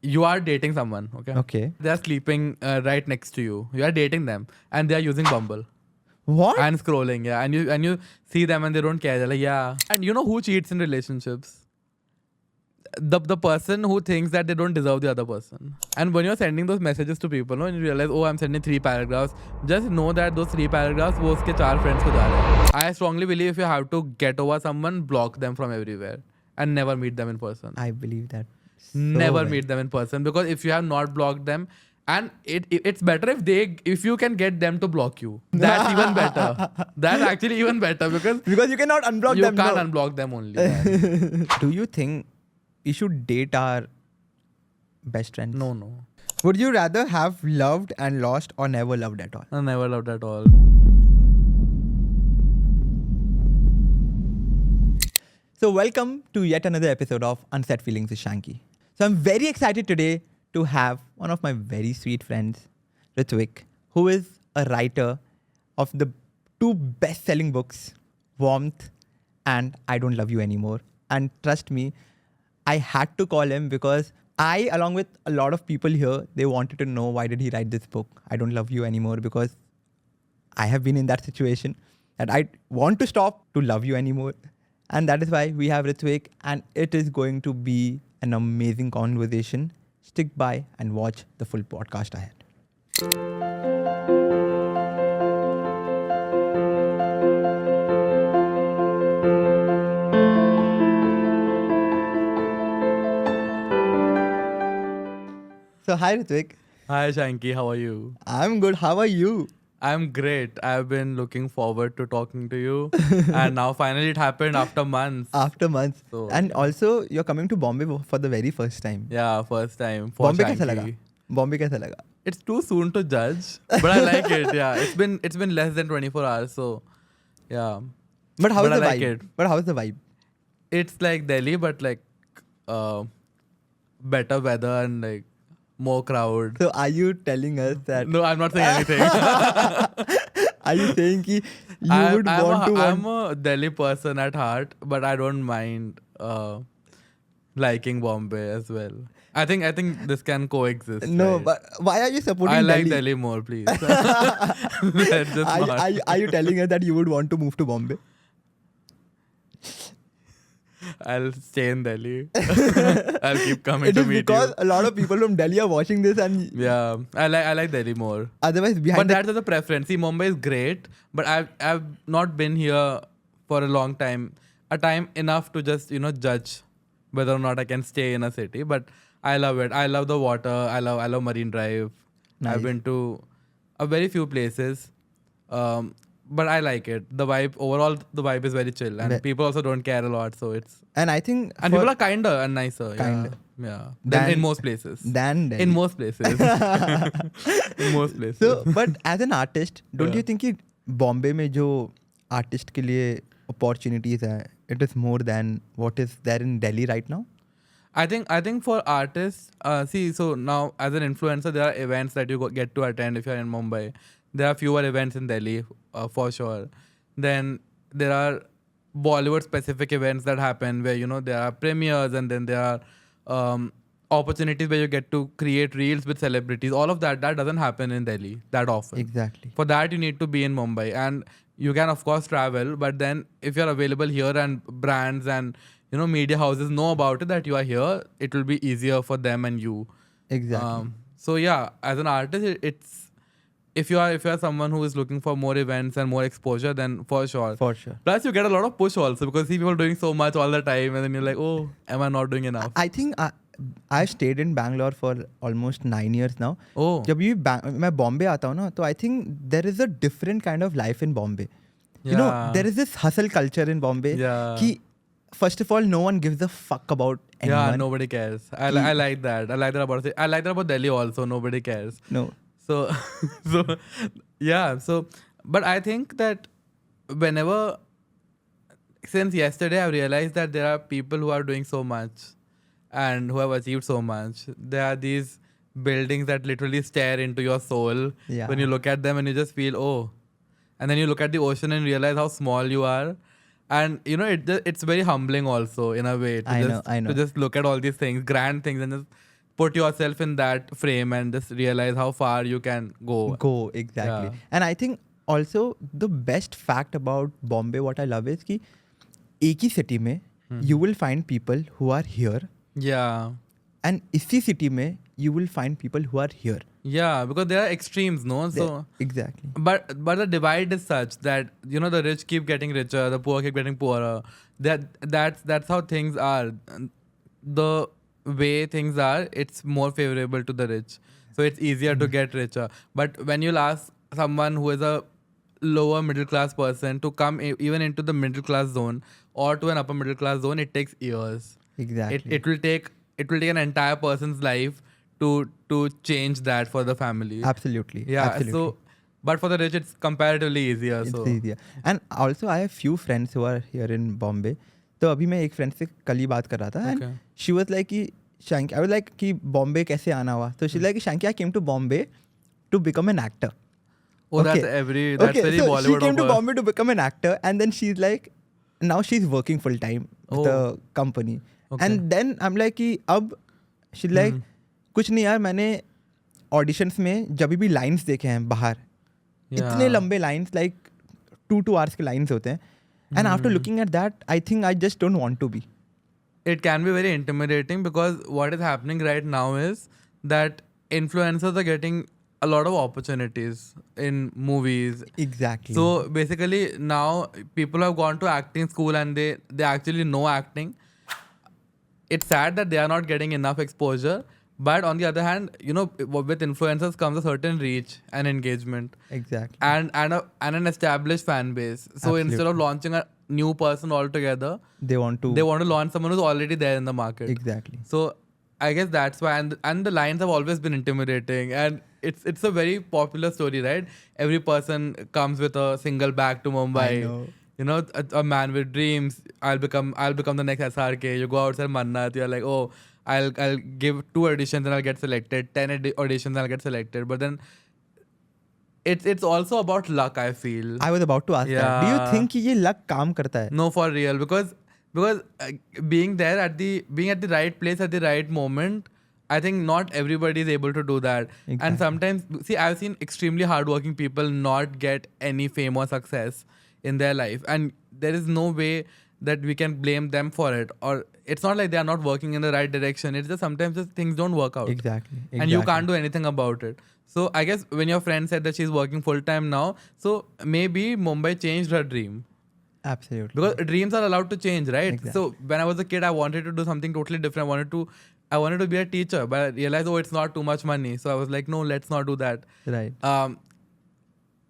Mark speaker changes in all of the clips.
Speaker 1: you are dating someone, okay?
Speaker 2: Okay.
Speaker 1: They are sleeping right next to you. You are dating them, and they are using Bumble
Speaker 2: What?
Speaker 1: and scrolling, yeah. And you see them and they don't care. They're like, yeah. And you know who cheats in relationships? The person who thinks that they don't deserve the other person. And when you're sending those messages to people, no, and you realize, oh, I'm sending 3 paragraphs, just know that those 3 paragraphs वो उसके 4 friends को जा रहे हैं. I strongly believe if you have to get over someone, block them from everywhere and never meet them in person.
Speaker 2: I believe that.
Speaker 1: Never meet them in person, because if you have not blocked them, and it's better if you can get them to block you. That's even better. That's actually even better, because
Speaker 2: you cannot unblock
Speaker 1: you
Speaker 2: them.
Speaker 1: can't
Speaker 2: no.
Speaker 1: unblock them only.
Speaker 2: Do you think we should date our best friends?
Speaker 1: No.
Speaker 2: Would you rather have loved and lost or never loved at all?
Speaker 1: I never loved at all.
Speaker 2: So welcome to yet another episode of Unsaid Feelings with Shanky. So I'm very excited today to have one of my very sweet friends, Rithvik, who is a writer of the 2 best-selling books, Warmth and I Don't Love You Anymore. And trust me, I had to call him because I, along with a lot of people here, they wanted to know why did he write this book, I Don't Love You Anymore, because I have been in that situation that I want to stop to love you anymore. And that is why we have Rithvik, and it is going to be an amazing conversation. Stick by and watch the full podcast ahead. So hi Rithvik.
Speaker 1: Hi Shanky, how are you?
Speaker 2: I'm good. How are you?
Speaker 1: I'm great. I've been looking forward to talking to you. And now finally it happened after months.
Speaker 2: After months.
Speaker 1: So,
Speaker 2: And also you're coming to Bombay for the very first time.
Speaker 1: yeah, first time for
Speaker 2: Bombay
Speaker 1: Shanky.
Speaker 2: कैसा लगा? Bombay कैसा लगा?
Speaker 1: It's too soon to judge, but I like it. Yeah, it's been less than 24 hours, so yeah.
Speaker 2: But how's
Speaker 1: But I
Speaker 2: the
Speaker 1: like
Speaker 2: vibe?
Speaker 1: it.
Speaker 2: But how's the vibe?
Speaker 1: It's like Delhi, but like better weather and like more crowd.
Speaker 2: So are you telling us that?
Speaker 1: No, I'm not saying anything.
Speaker 2: Are you saying ki you would want to?
Speaker 1: I'm a Delhi person at heart, but I don't mind liking Bombay as well. I think this can coexist.
Speaker 2: No,
Speaker 1: right?
Speaker 2: but why are you supporting
Speaker 1: I like
Speaker 2: Delhi?
Speaker 1: Delhi more, please. Let's just not.
Speaker 2: Are you telling us that you would want to move to Bombay?
Speaker 1: I'll stay in Delhi. I'll keep coming
Speaker 2: It
Speaker 1: to
Speaker 2: is
Speaker 1: meet
Speaker 2: because
Speaker 1: you.
Speaker 2: a lot of people from Delhi are watching this, and
Speaker 1: Yeah, I like Delhi more.
Speaker 2: otherwise
Speaker 1: But
Speaker 2: behind
Speaker 1: that's a preference. See, Mumbai is great, but I've not been here for a long time. A time enough to just judge whether or not I can stay in a city. But I love it. I love the water. I love Marine Drive.
Speaker 2: Nice.
Speaker 1: I've been to a very few places. But I like it. The vibe overall, the vibe is very chill, and people also don't care a lot. So it's
Speaker 2: and I think
Speaker 1: and people are kinder and nicer.
Speaker 2: Kinder.
Speaker 1: Yeah.
Speaker 2: Than-
Speaker 1: In most places.
Speaker 2: than Delhi.
Speaker 1: In most places. In most places.
Speaker 2: So, but as an artist, don't
Speaker 1: Yeah.
Speaker 2: you think कि Bombay में जो artist के लिए opportunities है, it is more than what is there in Delhi right now?
Speaker 1: I think for artists, so now as an influencer, there are events that you get to attend if you're in Mumbai. There are fewer events in Delhi, for sure. Then there are Bollywood specific events that happen where there are premieres, and then there are opportunities where you get to create reels with celebrities. All of that doesn't happen in Delhi that often.
Speaker 2: Exactly.
Speaker 1: For that, you need to be in Mumbai, and you can of course travel. But then if you're available here and brands and media houses know about it that you are here, it will be easier for them and you.
Speaker 2: Exactly.
Speaker 1: So yeah, as an artist, it's if you are someone who is looking for more events and more exposure, then for sure.
Speaker 2: For sure.
Speaker 1: Plus, you get a lot of push also, because see people doing so much all the time, and then you're like, oh, am I not doing enough?
Speaker 2: I think I've stayed in Bangalore for almost 9 years now.
Speaker 1: Oh,
Speaker 2: जब भी मैं बॉम्बे आता हूँ ना, तो I think there is a different kind of life in Bombay. You know,
Speaker 1: Yeah.
Speaker 2: there is this hustle culture in Bombay.
Speaker 1: Yeah.
Speaker 2: कि first of all, no one gives a fuck about anyone.
Speaker 1: yeah, nobody cares. I like that. I like that about Delhi also. Nobody cares.
Speaker 2: No.
Speaker 1: So, yeah. So, but I think that since yesterday, I've realized that there are people who are doing so much and who have achieved so much. There are these buildings that literally stare into your soul
Speaker 2: Yeah.
Speaker 1: when you look at them, and you just feel, oh. And then you look at the ocean and realize how small you are. And it's very humbling also in a way
Speaker 2: I know.
Speaker 1: to just look at all these things, grand things, and just put yourself in that frame and just realize how far you can
Speaker 2: Go, exactly.
Speaker 1: Yeah.
Speaker 2: And I think also the best fact about Bombay, what I love is कि एक ही city में you will find people who are here,
Speaker 1: Yeah.
Speaker 2: and इसी city में you will find people who are here.
Speaker 1: Yeah, because there are extremes, no? So
Speaker 2: Exactly.
Speaker 1: but the divide is such that the rich keep getting richer, the poor keep getting poorer. That's how things are. The way things are, it's more favorable to the rich, so it's easier to get richer. But when you'll ask someone who is a lower middle class person to come even into the middle class zone or to an upper middle class zone, it takes years.
Speaker 2: Exactly.
Speaker 1: It will take an entire person's life to change that for the family.
Speaker 2: Absolutely.
Speaker 1: Yeah.
Speaker 2: Absolutely.
Speaker 1: So, but for the rich, it's comparatively easier.
Speaker 2: It's
Speaker 1: so
Speaker 2: easier. And also I have few friends who are here in Bombay. तो अभी मैं एक friend से कल ही बात कर रहा था and
Speaker 1: Okay.
Speaker 2: She was like कि शैंकी, आई वाज लाइक कि बॉम्बे कैसे आना हुआ, तो she like Shanky I came to Bombay to become an actor.
Speaker 1: Oh, that's very
Speaker 2: so
Speaker 1: Bollywood
Speaker 2: she came
Speaker 1: of
Speaker 2: to
Speaker 1: her.
Speaker 2: Bombay to become an actor, and then she's like, now she's working full time with the company.
Speaker 1: Okay.
Speaker 2: And then I'm like कि अब she's like कुछ नहीं यार, मैंने auditions में जब भी lines देखे हैं बाहर, इतने लंबे lines like 2 hours के lines होते हैं, and after looking at that I think I just don't want to be.
Speaker 1: It can be very intimidating because what is happening right now is that influencers are getting a lot of opportunities in movies.
Speaker 2: Exactly.
Speaker 1: So basically now people have gone to acting school and they actually know acting. It's sad that they are not getting enough exposure, but on the other hand, with influencers comes a certain reach and engagement
Speaker 2: Exactly.
Speaker 1: and an established fan base. So instead of launching a new person altogether,
Speaker 2: they want to
Speaker 1: launch someone who's already there in the market.
Speaker 2: Exactly.
Speaker 1: So I guess that's why, and the lines have always been intimidating, and it's a very popular story, right? Every person comes with a single bag to Mumbai.
Speaker 2: I know.
Speaker 1: A man with dreams. I'll become the next SRK. You go outside Mannat. You're like, oh, I'll give 2 auditions and I'll get selected. 10 auditions and I'll get selected. But then it's also about luck, I feel.
Speaker 2: I was about to ask that. Do you
Speaker 1: Yeah.
Speaker 2: think कि ये luck काम करता है?
Speaker 1: No, for real, because being at the right place at the right moment, I think not everybody is able to do that.
Speaker 2: Exactly.
Speaker 1: And sometimes, see, I've seen extremely hardworking people not get any fame or success in their life, and there is no way that we can blame them for it. Or it's not like they are not working in the right direction. It's just sometimes just things don't work out.
Speaker 2: Exactly.
Speaker 1: And you can't do anything about it. So I guess when your friend said that she's working full time now, so maybe Mumbai changed her dream.
Speaker 2: Absolutely.
Speaker 1: Because dreams are allowed to change, right?
Speaker 2: Exactly.
Speaker 1: So when I was a kid, I wanted to do something totally different. I wanted to be a teacher, but I realized, it's not too much money. So I was like, no, let's not do that.
Speaker 2: Right.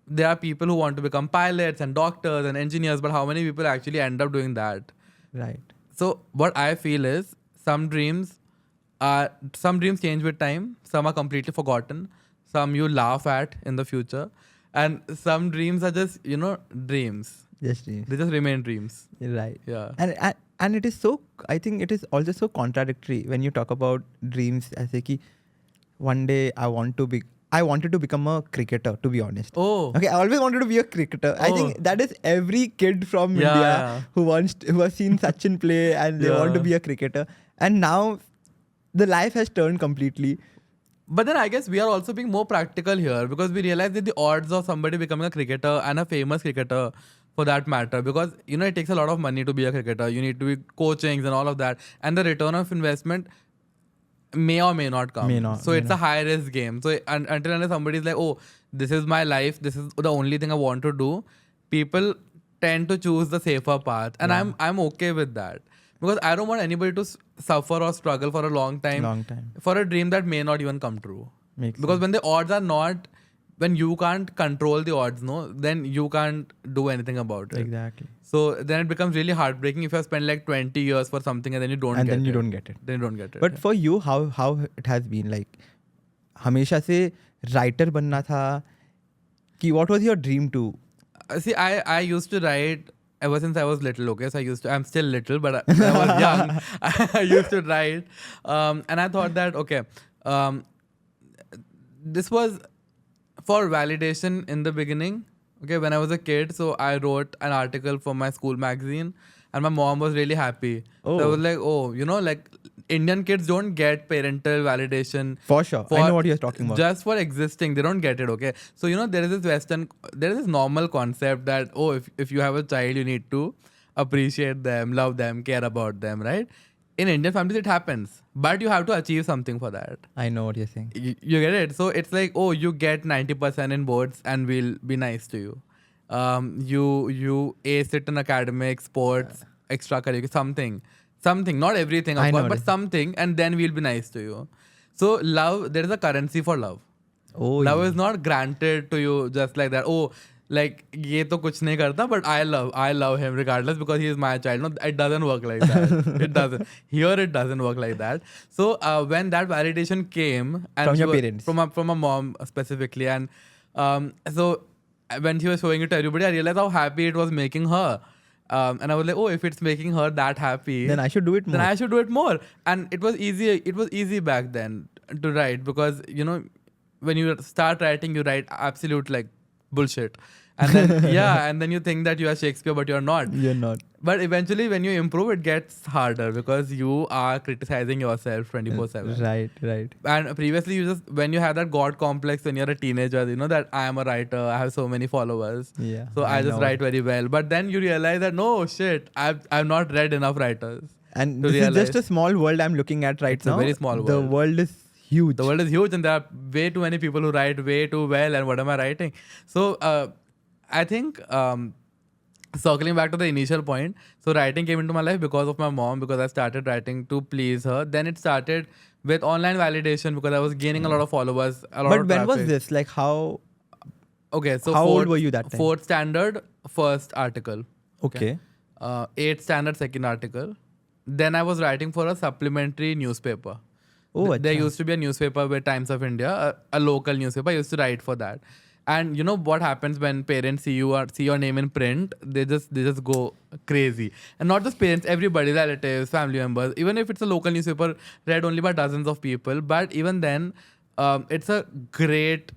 Speaker 1: There are people who want to become pilots and doctors and engineers, but how many people actually end up doing that?
Speaker 2: Right.
Speaker 1: So what I feel is some dreams change with time. Some are completely forgotten. Some you laugh at in the future, and some dreams are just dreams.
Speaker 2: Just dreams.
Speaker 1: They just remain dreams.
Speaker 2: Right.
Speaker 1: Yeah.
Speaker 2: And it is so, I think it is also so contradictory when you talk about dreams as कि one day I wanted to become a cricketer, to be honest.
Speaker 1: Oh.
Speaker 2: Okay, I always wanted to be a cricketer. I think that is every kid from
Speaker 1: Yeah,
Speaker 2: India
Speaker 1: yeah.
Speaker 2: who has seen Sachin play and they want to be a cricketer. And now the life has turned completely.
Speaker 1: But then I guess we are also being more practical here because we realize that the odds of somebody becoming a cricketer and a famous cricketer for that matter, because it takes a lot of money to be a cricketer. You need to be coachings and all of that, and the return of investment may or may not come. So it's a high risk game. So until somebody is like, oh, this is my life, this is the only thing I want to do, people tend to choose the safer path, and I'm okay with that. Because I don't want anybody to suffer or struggle for a long time for a dream that may not even come true. Because when the odds are not, when you can't control the odds, then you can't do anything about it.
Speaker 2: Exactly.
Speaker 1: So then it becomes really heartbreaking if you have spent like 20 years for something and then you don't get it.
Speaker 2: Then you don't get it.
Speaker 1: Then you don't get it.
Speaker 2: But for you, how it has been like, हमेशा से writer बनना था कि what was your dream to?
Speaker 1: See, I used to write ever since I was little, okay? So I'm still little, but when I was young, I used to write. And I thought that, okay, this was for validation in the beginning, okay? When I was a kid, so I wrote an article for my school magazine and my mom was really happy. So I
Speaker 2: Oh.
Speaker 1: was like, oh, like Indian kids don't get parental validation
Speaker 2: For sure. I know what you're talking about.
Speaker 1: just for existing. They don't get it, okay? So there is this normal concept that, oh, if you have a child, you need to appreciate them, love them, care about them, right? In Indian families, it happens, but you have to achieve something for that.
Speaker 2: I know what you're saying.
Speaker 1: You get it? So it's like, oh, you get 90% in boards and we'll be nice to you. You ace it in academics, sports, extracurricular, something, not everything, of
Speaker 2: I
Speaker 1: course,
Speaker 2: know
Speaker 1: but
Speaker 2: this.
Speaker 1: something, and then we'll be nice to you. So love, there is a currency for love.
Speaker 2: Oh,
Speaker 1: Love
Speaker 2: yeah.
Speaker 1: is not granted to you just like that. Oh, like ये तो कुछ नहीं करता, but I love him regardless because he is my child. No, it doesn't work like that. It doesn't. Here it doesn't work like that. So when that validation came and
Speaker 2: From
Speaker 1: she
Speaker 2: your
Speaker 1: was-
Speaker 2: parents.
Speaker 1: from my mom specifically, and so when she was showing it to everybody, I realized how happy it was making her. And I was like, oh, if it's making her that happy,
Speaker 2: Then I should do it more.
Speaker 1: then I should do it more. And it was easy. It was easy back then to write because when you start writing, you write absolute like bullshit, and then and then you think that you are Shakespeare, but you're not.
Speaker 2: You're not.
Speaker 1: But eventually, when you improve, it gets harder because you are criticizing yourself 24/7.
Speaker 2: Right.
Speaker 1: And previously, when you have that God complex when you're a teenager, that I am a writer, I have so many followers.
Speaker 2: Yeah.
Speaker 1: So I just
Speaker 2: know.
Speaker 1: write very well. But then you realize that no shit, I've not read enough writers.
Speaker 2: And
Speaker 1: to
Speaker 2: this
Speaker 1: realize.
Speaker 2: is just a small world I'm looking at right
Speaker 1: It's a
Speaker 2: now.
Speaker 1: very small
Speaker 2: The
Speaker 1: world.
Speaker 2: world is huge.
Speaker 1: The world is huge and there are way too many people who write way too well. And what am I writing? So I think circling back to the initial point, so writing came into my life because of my mom, because I started writing to please her. Then it started with online validation because I was gaining a lot of followers. A lot
Speaker 2: But
Speaker 1: of
Speaker 2: when was
Speaker 1: traffic.
Speaker 2: this? Like how?
Speaker 1: Okay, so
Speaker 2: How old
Speaker 1: fourth-
Speaker 2: were you that time?
Speaker 1: Fourth standard, first article.
Speaker 2: Okay.
Speaker 1: Eighth standard, second article. Then I was writing for a supplementary newspaper.
Speaker 2: Oh,
Speaker 1: There
Speaker 2: acha.
Speaker 1: used to be a newspaper with Times of India, a local newspaper. I used to write for that. And you know what happens when parents see your name in print? They just go crazy. And not just parents, everybody, relatives, family members. Even if it's a local newspaper read only by dozens of people, but even then, it's a great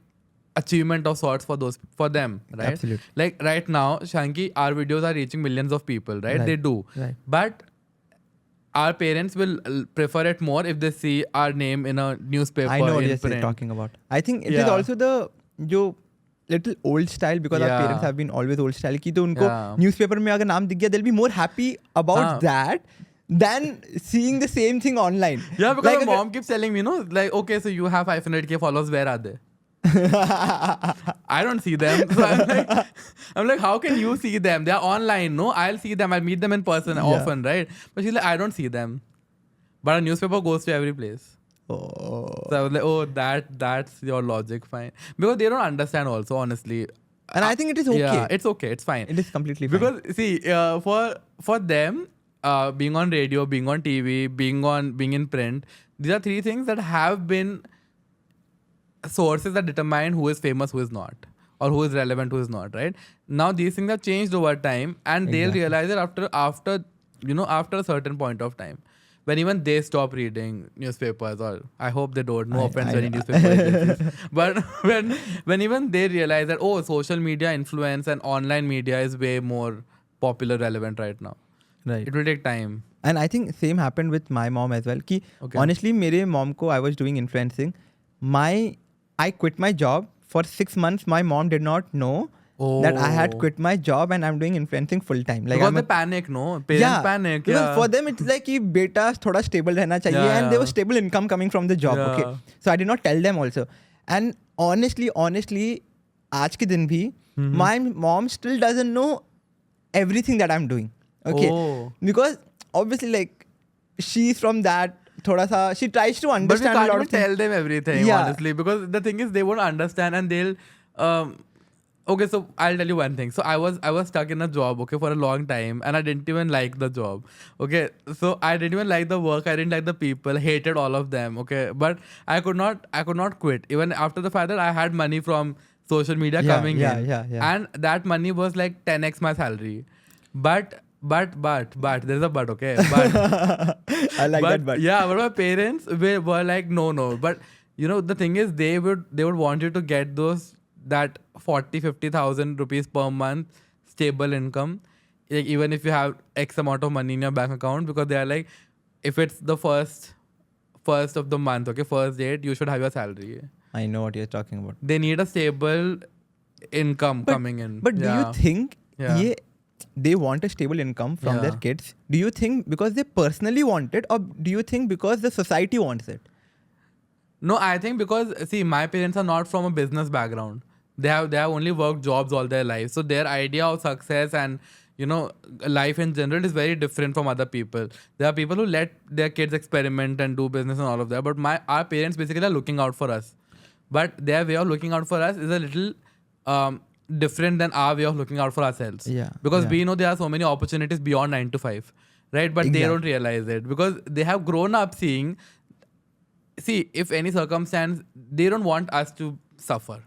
Speaker 1: achievement of sorts for them, right?
Speaker 2: Absolutely.
Speaker 1: Like right now, Shanki, our videos are reaching millions of people, right?
Speaker 2: Right.
Speaker 1: They do.
Speaker 2: Right.
Speaker 1: But our parents will prefer it more if they see our name in a newspaper.
Speaker 2: I know what
Speaker 1: in
Speaker 2: you're
Speaker 1: print.
Speaker 2: talking about. I think it is
Speaker 1: Yeah.
Speaker 2: also the little old style because our
Speaker 1: Yeah.
Speaker 2: parents have been always old style कि तो उनको
Speaker 1: Yeah.
Speaker 2: newspaper में अगर नाम दिख गया they'll be more happy about
Speaker 1: हाँ.
Speaker 2: that than seeing the same thing online.
Speaker 1: Yeah, because
Speaker 2: Like
Speaker 1: my
Speaker 2: अगर-
Speaker 1: mom keeps telling me, like, okay, so you have 500K followers, where are they? I don't see them. So I'm like, how can you see them? They're online, no? I'll see them. I'll meet them in person often, right? But she's like, I don't see them. But a newspaper goes to every place.
Speaker 2: Oh.
Speaker 1: So I was like, oh, that's your logic, fine. Because they don't understand also, honestly.
Speaker 2: And I think it is okay.
Speaker 1: Yeah, it's okay. It's fine.
Speaker 2: It is completely fine.
Speaker 1: Because see, for them, being on radio, being on TV, being in print, these are three things that have been sources that determine who is famous, who is not, or who is relevant, who is not. Right now, these things have changed over time, and they'll
Speaker 2: Exactly.
Speaker 1: realize it after a certain point of time. When even they stop reading newspapers, or I hope they don't. No offense to any newspaper agencies. But when even they realize that social media influence and online media is way more popular, relevant right now.
Speaker 2: Right.
Speaker 1: It will take time.
Speaker 2: And I think same happened with my mom as well. कि
Speaker 1: Okay.
Speaker 2: honestly, मेरे mom को I was doing influencing. I quit my job for 6 months. My mom did not know that I had
Speaker 1: Oh.
Speaker 2: quit my job and I'm doing influencing full time. Like
Speaker 1: Because
Speaker 2: I'm
Speaker 1: they
Speaker 2: a,
Speaker 1: panic, no? Parents panic.
Speaker 2: Because
Speaker 1: Yeah.
Speaker 2: for them it's like कि बेटा थोड़ा stable रहना चाहिए
Speaker 1: Yeah,
Speaker 2: and there
Speaker 1: yeah.
Speaker 2: was stable income coming from the job.
Speaker 1: Yeah.
Speaker 2: Okay, so I did not tell them also. And honestly, आज के दिन भी my mom still doesn't know everything that I'm doing. Okay,
Speaker 1: Oh.
Speaker 2: because obviously like she's from that थोड़ा सा she tries to
Speaker 1: But we
Speaker 2: understand a
Speaker 1: can't
Speaker 2: lot
Speaker 1: even
Speaker 2: of things.
Speaker 1: tell them everything,
Speaker 2: Yeah.
Speaker 1: honestly. Because the thing is, they won't understand and they'll... okay, so I'll tell you one thing. So I was stuck in a job, okay, for a long time, and I didn't even like the job. Okay, so I didn't even like the work. I didn't like the people. Hated all of them. Okay, but I could not quit. Even after the fact that I had money from social media coming in, and that money was like 10x my salary. But there's a but, okay. But
Speaker 2: I like that but.
Speaker 1: yeah, but my parents were like, no. But the thing is, they would want you to get that 40,000-50,000 rupees per month stable income like even if you have X amount of money in your bank account, because they are like, if it's the first of the month, okay, first date, you should have your salary.
Speaker 2: I know what you're talking about.
Speaker 1: They need a stable income
Speaker 2: But-
Speaker 1: coming in.
Speaker 2: But do you think
Speaker 1: Yeah.
Speaker 2: they want a stable income from their
Speaker 1: Yeah.
Speaker 2: kids? Do you think because they personally want it, or do you think because the society wants it?
Speaker 1: No, I think because see, my parents are not from a business background. They have only worked jobs all their life. So their idea of success and life in general is very different from other people. There are people who let their kids experiment and do business and all of that. But our parents basically are looking out for us. But their way of looking out for us is a little different than our way of looking out for ourselves.
Speaker 2: Yeah,
Speaker 1: Because
Speaker 2: yeah.
Speaker 1: we know there are so many opportunities beyond 9 to 5. Right? But they don't realize it. Because they have grown up seeing, see, if any circumstance, they don't want us to suffer.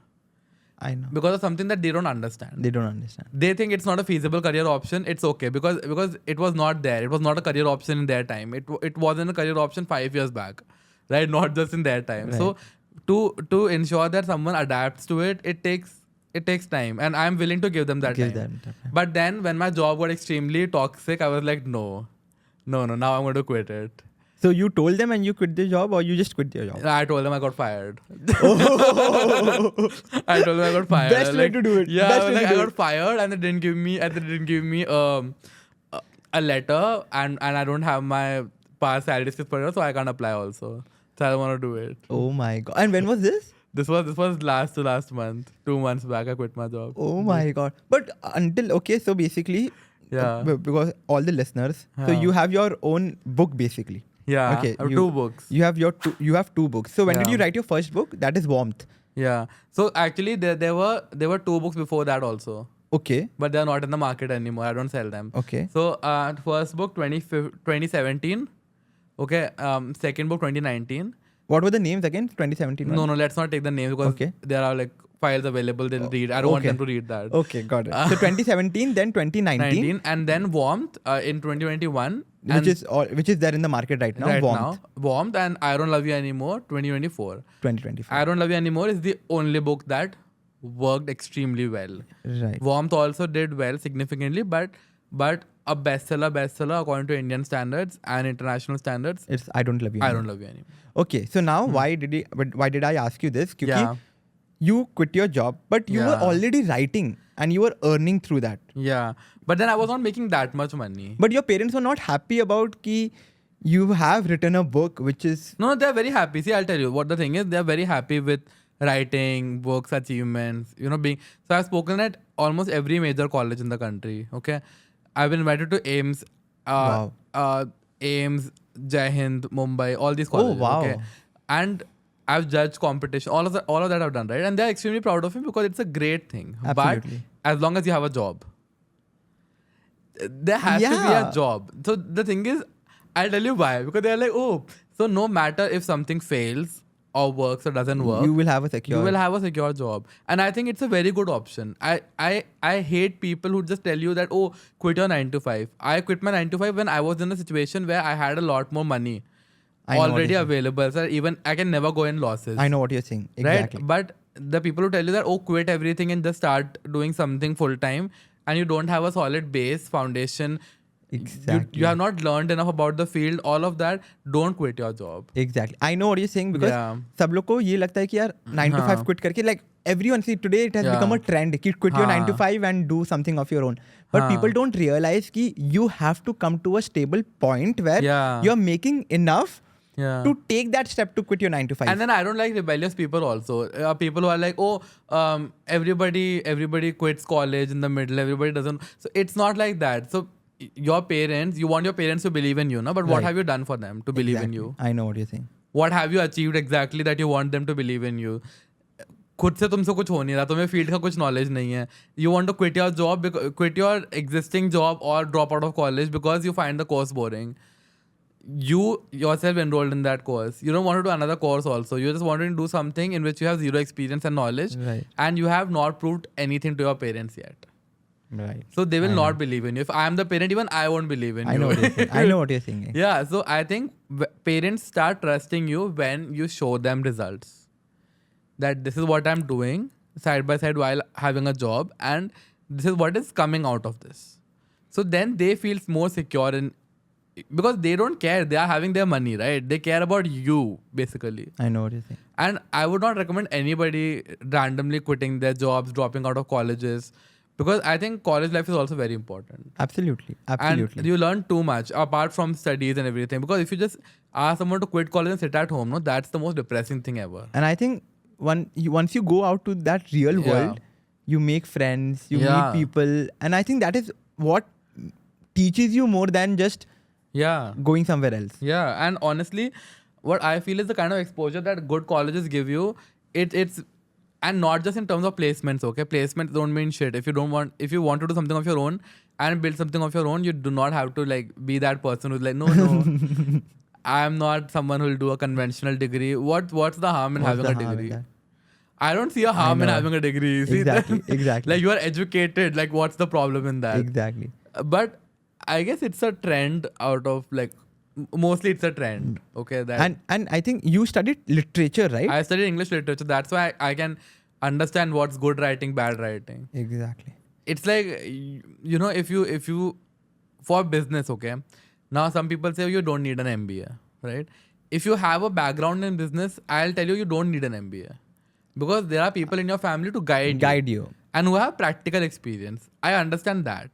Speaker 2: I know.
Speaker 1: Because of something that they don't understand.
Speaker 2: They don't understand.
Speaker 1: They think it's not a feasible career option. It's okay because it was not there. It was not a career option in their time. It wasn't a career option 5 years back, right? Not just in their time.
Speaker 2: Right.
Speaker 1: So to ensure that someone adapts to it, it takes time, and I'm willing to give them that
Speaker 2: Give
Speaker 1: time.
Speaker 2: them time.
Speaker 1: But then when my job got extremely toxic, I was like, no, now I'm going to quit it.
Speaker 2: So you told them and you quit the job, or you just quit your job?
Speaker 1: I told them I got fired. I told them I got fired.
Speaker 2: Best way to do it.
Speaker 1: Yeah,
Speaker 2: Best way to
Speaker 1: I
Speaker 2: do
Speaker 1: got fired, and they didn't give me a letter, and I don't have my past salary slip for it, so I can't apply also. So I don't want to do it.
Speaker 2: Oh my god! And when was this?
Speaker 1: This was last month. 2 months back, I quit my job.
Speaker 2: Oh my god! But until so basically,
Speaker 1: Yeah.
Speaker 2: because all the listeners, so
Speaker 1: Yeah.
Speaker 2: you have your own book basically.
Speaker 1: Yeah.
Speaker 2: Okay,
Speaker 1: I have
Speaker 2: you-
Speaker 1: 2 books.
Speaker 2: You have two books. So when did
Speaker 1: Yeah.
Speaker 2: you write your first book? That is Warmth.
Speaker 1: Yeah. So actually, there were 2 books before that also,
Speaker 2: Okay.
Speaker 1: but they are not in the market anymore. I don't sell them.
Speaker 2: Okay.
Speaker 1: So first book 2017. Okay. Second book 2019.
Speaker 2: What were the names again? 2017.
Speaker 1: No, let's not take the names because
Speaker 2: Okay.
Speaker 1: there are like files available. They'll read. I don't want
Speaker 2: okay.
Speaker 1: them to read that.
Speaker 2: Okay, got it. So 2017, then 2019,
Speaker 1: 19 and then Warmth in 2021.
Speaker 2: which is there in the market right now.
Speaker 1: right
Speaker 2: Warmth.
Speaker 1: now, Warmth and I Don't Love You Anymore 2024.
Speaker 2: 2024.
Speaker 1: I Don't Love You Anymore is the only book that worked extremely well.
Speaker 2: Right.
Speaker 1: Warmth also did well significantly, but a bestseller according to Indian standards and international standards.
Speaker 2: It's I Don't Love You.
Speaker 1: I
Speaker 2: Anymore.
Speaker 1: Don't Love You Anymore.
Speaker 2: Okay, so now why did I ask you this? Because
Speaker 1: Yeah.
Speaker 2: you quit your job, but you were
Speaker 1: Yeah.
Speaker 2: already writing and you were earning through that.
Speaker 1: Yeah, but then I was not making that much money.
Speaker 2: But your parents were not happy about ki you have written a book which is
Speaker 1: No, they're very happy. See, I'll tell you what the thing is. They're very happy with writing, books, achievements. Being so I've spoken at almost every major college in the country. Okay, I've been invited to AIMS,
Speaker 2: Wow.
Speaker 1: AIMS, Jai Hind, Mumbai, all these colleges.
Speaker 2: wow.
Speaker 1: Okay, and I've judged competition. All of that I've done, right? And they're extremely proud of me because it's a great thing.
Speaker 2: Absolutely.
Speaker 1: But as long as you have a job, there has to be
Speaker 2: Yeah.
Speaker 1: a job. So the thing is, I'll tell you why. Because they're like, oh, so no matter if something fails or works or doesn't work,
Speaker 2: you will have a secure.
Speaker 1: you will have a secure job. And I think it's a very good option. I hate people who just tell you that, oh, quit your 9 to 5. I quit my 9 to 5 when I was in a situation where I had a lot more money
Speaker 2: I know what
Speaker 1: already
Speaker 2: you're
Speaker 1: available. So even I can never go in losses.
Speaker 2: I know what you're saying. Exactly.
Speaker 1: Right? But the people who tell you that, oh, quit everything and just start doing something full time, and you don't have a solid base, foundation,
Speaker 2: Exactly.
Speaker 1: you have not learned enough about the field, all of that, don't quit your job.
Speaker 2: Exactly. I know what you're saying because
Speaker 1: Yeah.
Speaker 2: सब लोग को ये लगता है कि यार 9 to 5 quit करके like everyone see today it has
Speaker 1: Yeah.
Speaker 2: become a trend कि quit your 9 to 5 and do something of your own. But people don't realize कि you have to come to a stable point where
Speaker 1: Yeah.
Speaker 2: you're making enough
Speaker 1: Yeah.
Speaker 2: to take that step to quit your 9 to 5.
Speaker 1: And then I don't like rebellious people also. People who are like, oh, everybody quits college in the middle. Everybody doesn't. So it's not like that. So your parents, you want your parents to believe in you, no? But what
Speaker 2: Right.
Speaker 1: have you done for them to believe in
Speaker 2: Exactly.
Speaker 1: you?
Speaker 2: I know what you're saying.
Speaker 1: What have you achieved exactly that you want them to believe in you? खुद से तुमसे कुछ हो नहीं रहा, तुम्हें field का कुछ नॉलेज नहीं है. You want to quit your job, quit your existing job or drop out of college because you find the course boring. You yourself enrolled in that course. You don't want to do another course also. You just want to do something in which you have zero experience and knowledge,
Speaker 2: Right.
Speaker 1: and you have not proved anything to your parents yet.
Speaker 2: Right.
Speaker 1: So they will not believe in you. If I am the parent, even I won't believe in
Speaker 2: I
Speaker 1: you.
Speaker 2: know what you're saying. I know what you're saying.
Speaker 1: Yeah, so I think parents start trusting you when you show them results. That this is what I'm doing side by side while having a job, and this is what is coming out of this. So then they feel more secure in, because they don't care. They are having their money, right? They care about you, basically.
Speaker 2: I know what you're saying.
Speaker 1: And I would not recommend anybody randomly quitting their jobs, dropping out of colleges, because I think college life is also very important.
Speaker 2: Absolutely.
Speaker 1: And you learn too much apart from studies and everything. Because if you just ask someone to quit college and sit at home, no, that's the most depressing thing ever.
Speaker 2: And I think once you go out to that real world, you make friends, you meet people. And I think that is what teaches you more than just going somewhere else.
Speaker 1: Yeah. And honestly, what I feel is the kind of exposure that good colleges give you, it's and not just in terms of placements, okay? Placements don't mean shit. If you want to do something of your own and build something of your own, you do not have to like be that person who's like, no, I'm not someone who'll do a conventional degree. What's the harm in having a degree? I don't see a harm in having a degree. See,
Speaker 2: Exactly.
Speaker 1: Like you are educated. Like what's the problem in that?
Speaker 2: Exactly.
Speaker 1: But I guess it's a trend out of like, mostly it's a trend. Okay.
Speaker 2: And I think you studied literature, right?
Speaker 1: I studied English literature. That's why I can understand what's good writing, bad writing.
Speaker 2: Exactly.
Speaker 1: It's like, if you for business, okay. Now some people say you don't need an MBA, right? If you have a background in business, I'll tell you don't need an MBA. Because there are people in your family to guide you. And who have practical experience. I understand that.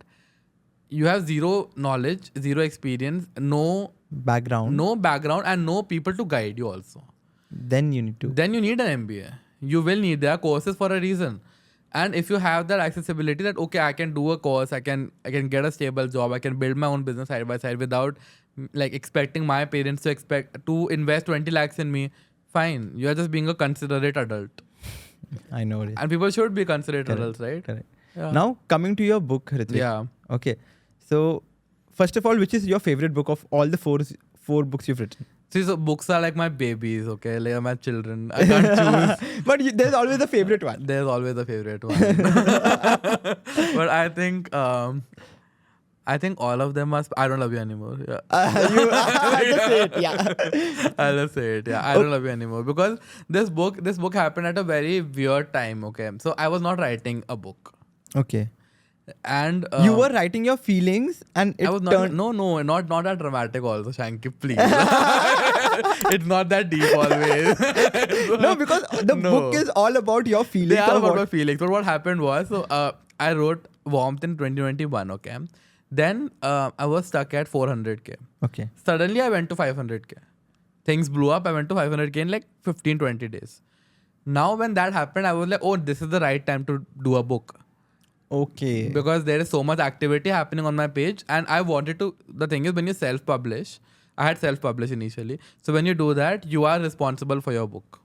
Speaker 1: You have zero knowledge, zero experience, no background and no people to guide you also.
Speaker 2: Then you need
Speaker 1: an MBA. You will need. There are courses for a reason. And if you have that accessibility that, okay, I can do a course, I can get a stable job, I can build my own business side by side without like expecting my parents to invest 20 lakhs in me, fine. You are just being a considerate adult.
Speaker 2: I know it.
Speaker 1: And people should be considerate adults, right?
Speaker 2: Correct. Yeah. Now, coming to your book, Rithvik.
Speaker 1: Yeah.
Speaker 2: Okay. So, first of all, which is your favorite book of all the four books you've written?
Speaker 1: See, so books are like my babies, okay? Like my children. I can't choose.
Speaker 2: But there's always a favorite one.
Speaker 1: There's always a favorite one. But I think all of them must. I don't love you anymore. Yeah.
Speaker 2: I'll just say it. Yeah.
Speaker 1: I'll just say it. Yeah. I don't love you anymore because this book happened at a very weird time. Okay, so I was not writing a book.
Speaker 2: Okay.
Speaker 1: And
Speaker 2: you were writing your feelings, and it
Speaker 1: I was
Speaker 2: turned.
Speaker 1: Not that dramatic. Also, Shanky, please. It's not that deep always.
Speaker 2: No, because the book is all about your feelings.
Speaker 1: They are about my feelings. But what happened was, I wrote Warmth in 2021. Okay, then I was stuck at 400k.
Speaker 2: Okay.
Speaker 1: Suddenly I went to 500k. Things blew up. I went to 500k in like 15-20 days. Now when that happened, I was like, oh, this is the right time to do a book.
Speaker 2: Okay.
Speaker 1: Because there is so much activity happening on my page, and I wanted to. The thing is, when you self-publish, I had self-published initially. So when you do that, you are responsible for your book.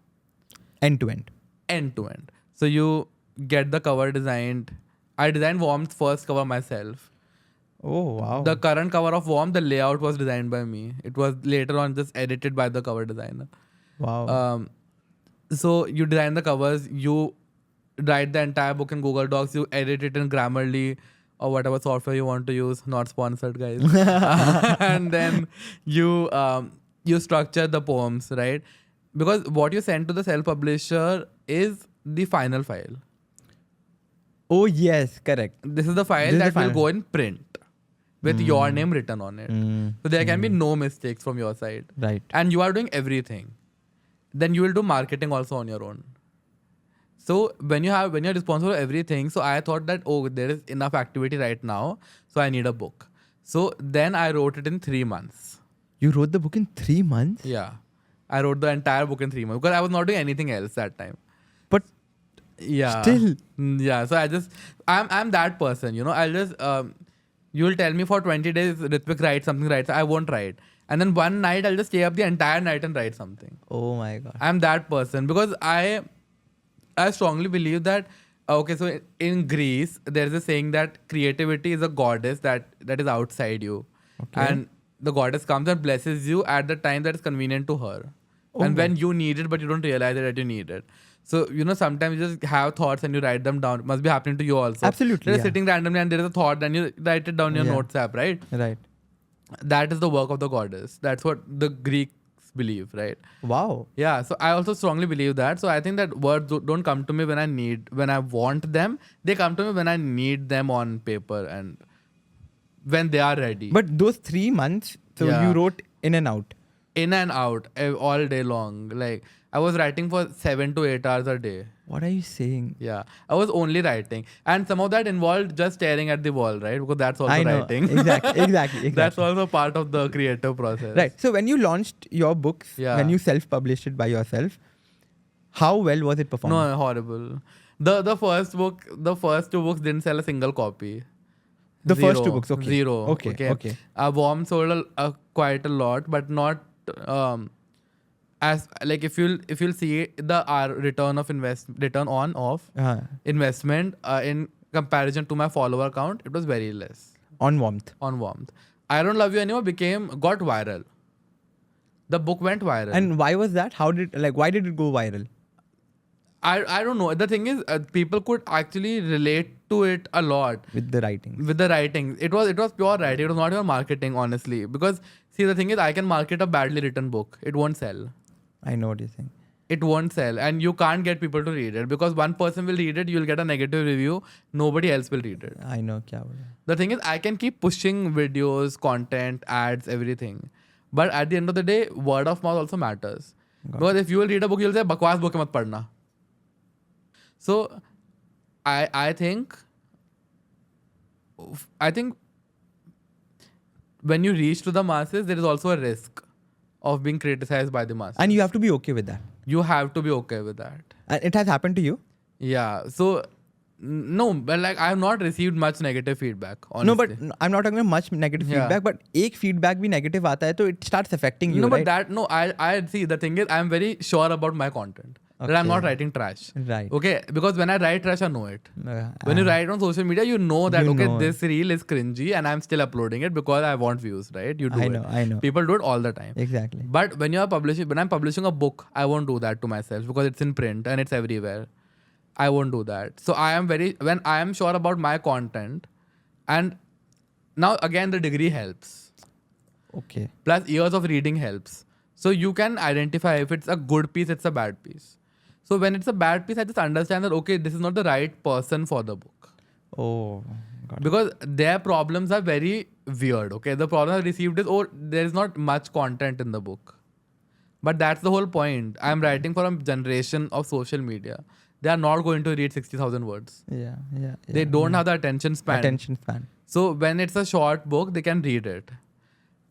Speaker 2: End to end.
Speaker 1: End to end. So you get the cover designed. I designed Warmth's first cover myself.
Speaker 2: Oh, wow.
Speaker 1: The current cover of Warmth, the layout was designed by me. It was later on just edited by the cover designer.
Speaker 2: Wow.
Speaker 1: So you design the covers, you write the entire book in Google Docs, you edit it in Grammarly or whatever software you want to use. Not sponsored, guys. And then you structure the poems, right? Because what you send to the self-publisher is the final file.
Speaker 2: Oh, yes, correct.
Speaker 1: This is the file that will go in print with your name written on it. So there can be no mistakes from your side.
Speaker 2: Right.
Speaker 1: And you are doing everything. Then you will do marketing also on your own. So when you're responsible for everything, so I thought that, there is enough activity right now, so I need a book. So then I wrote it in 3 months.
Speaker 2: You wrote the book in 3 months?
Speaker 1: Yeah. I wrote the entire book in 3 months because I was not doing anything else that time.
Speaker 2: But
Speaker 1: yeah.
Speaker 2: Still.
Speaker 1: Yeah. So I'm that person, I'll just, you'll tell me for 20 days, Rithvik write something, I won't write. And then one night I'll just stay up the entire night and write something.
Speaker 2: Oh my God.
Speaker 1: I'm that person because I strongly believe that, so in Greece, there's a saying that creativity is a goddess that is outside you. Okay. And the goddess comes and blesses you at the time that is convenient to her. Oh, and when you need it, but you don't realize that you need it. So, sometimes you just have thoughts and you write them down. It must be happening to you also.
Speaker 2: Absolutely.
Speaker 1: You're sitting randomly and there is a thought, then you write it down in your notes app, right?
Speaker 2: Right.
Speaker 1: That is the work of the goddess. That's what the Greeks believe, right?
Speaker 2: Wow.
Speaker 1: Yeah. So I also strongly believe that. So I think that words don't come to me when I want them. They come to me when I need them on paper and when they are ready.
Speaker 2: But those 3 months, so
Speaker 1: Yeah.
Speaker 2: you wrote in and out.
Speaker 1: In and out all day long. Like I was writing for 7 to 8 hours a day.
Speaker 2: What are you saying?
Speaker 1: Yeah, I was only writing, and some of that involved just staring at the wall, right? Because that's also
Speaker 2: I know.
Speaker 1: writing.
Speaker 2: Exactly.
Speaker 1: That's also part of the creative process.
Speaker 2: Right. So when you launched your books,
Speaker 1: Yeah.
Speaker 2: when you self-published it by yourself, how well was it performed?
Speaker 1: No, horrible. The first book, the first 2 books didn't sell a single copy.
Speaker 2: The first 2
Speaker 1: Zero.
Speaker 2: books, okay.
Speaker 1: Zero.
Speaker 2: Okay.
Speaker 1: Worm sold quite a lot, but not as like if you'll see the return on off investment in comparison to my follower count, it was very less.
Speaker 2: On Warmth.
Speaker 1: On Warmth, I Don't Love You Anymore got viral. The book went viral.
Speaker 2: And why was that? Why did it go viral?
Speaker 1: I don't know. The thing is, people could actually relate to it a lot
Speaker 2: With the writing.
Speaker 1: with the writing. It was pure writing. It was not even marketing, honestly. Because see, the thing is, I can market a badly written book. It won't sell.
Speaker 2: I know what you're saying.
Speaker 1: It won't sell, and you can't get people to read it because one person will read it. You'll get a negative review. Nobody else will read it.
Speaker 2: I know kya bola.
Speaker 1: The thing is, I can keep pushing videos, content, ads, everything. But at the end of the day, word of mouth also matters. Because if you will read a book, you'll say, "Bakwas book mat padna." So, I think when you reach to the masses, there is also a risk of being criticized by the masses.
Speaker 2: And you have to be okay with that.
Speaker 1: You have to be okay with that.
Speaker 2: And it has happened to you?
Speaker 1: Yeah. So, no, but like I have not received much negative feedback, honestly.
Speaker 2: No, but I'm not talking about much negative feedback, but एक feedback भी negative आता है, तो it starts affecting you,
Speaker 1: No,
Speaker 2: right?
Speaker 1: but I see, the thing is, I'm very sure about my content. That I'm not writing trash.
Speaker 2: Right.
Speaker 1: Okay, because when I write trash, I know it.
Speaker 2: Uh,
Speaker 1: When you write on social media, you know that,
Speaker 2: You
Speaker 1: okay,
Speaker 2: know.
Speaker 1: this reel is cringy and I'm still uploading it because I want views, right? You do it.
Speaker 2: I know.
Speaker 1: People do it all the time.
Speaker 2: Exactly.
Speaker 1: But when I'm publishing a book, I won't do that to myself because it's in print and it's everywhere. I won't do that. So when I am sure about my content, and now again the degree helps.
Speaker 2: Okay.
Speaker 1: Plus years of reading helps. So you can identify if it's a good piece, it's a bad piece. So when it's a bad piece, I just understand that, okay, this is not the right person for the book.
Speaker 2: Oh, got it.
Speaker 1: Because their problems are very weird, okay? The problem I received is, there is not much content in the book. But that's the whole point. I'm writing for a generation of social media. They are not going to read 60,000 words.
Speaker 2: Yeah.
Speaker 1: They don't have the attention span.
Speaker 2: Attention span.
Speaker 1: So when it's a short book, they can read it.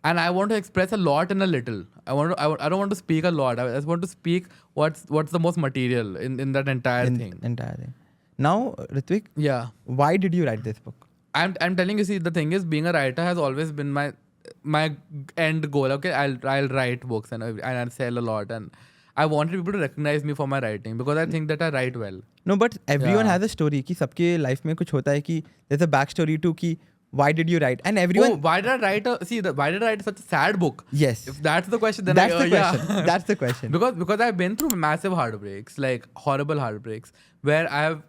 Speaker 1: And I want to express a lot in a little. I don't want to speak a lot. I just want to speak what's the most material in that entire thing.
Speaker 2: Entire thing. Now, Rithvik,
Speaker 1: Yeah.
Speaker 2: why did you write this book?
Speaker 1: I'm telling you, see, the thing is, being a writer has always been my end goal. Okay, I'll write books and I'll sell a lot, and I wanted people to recognize me for my writing because I think that I write well.
Speaker 2: No, but everyone
Speaker 1: Yeah.
Speaker 2: has a story कि सबके life में कुछ होता है कि there's a backstory to कि why did you write? And everyone...
Speaker 1: Why did I write such a sad book?
Speaker 2: Yes.
Speaker 1: If that's the question, then
Speaker 2: That's the question.
Speaker 1: Yeah.
Speaker 2: That's the question.
Speaker 1: Because I've been through massive heartbreaks, like horrible heartbreaks, where I have...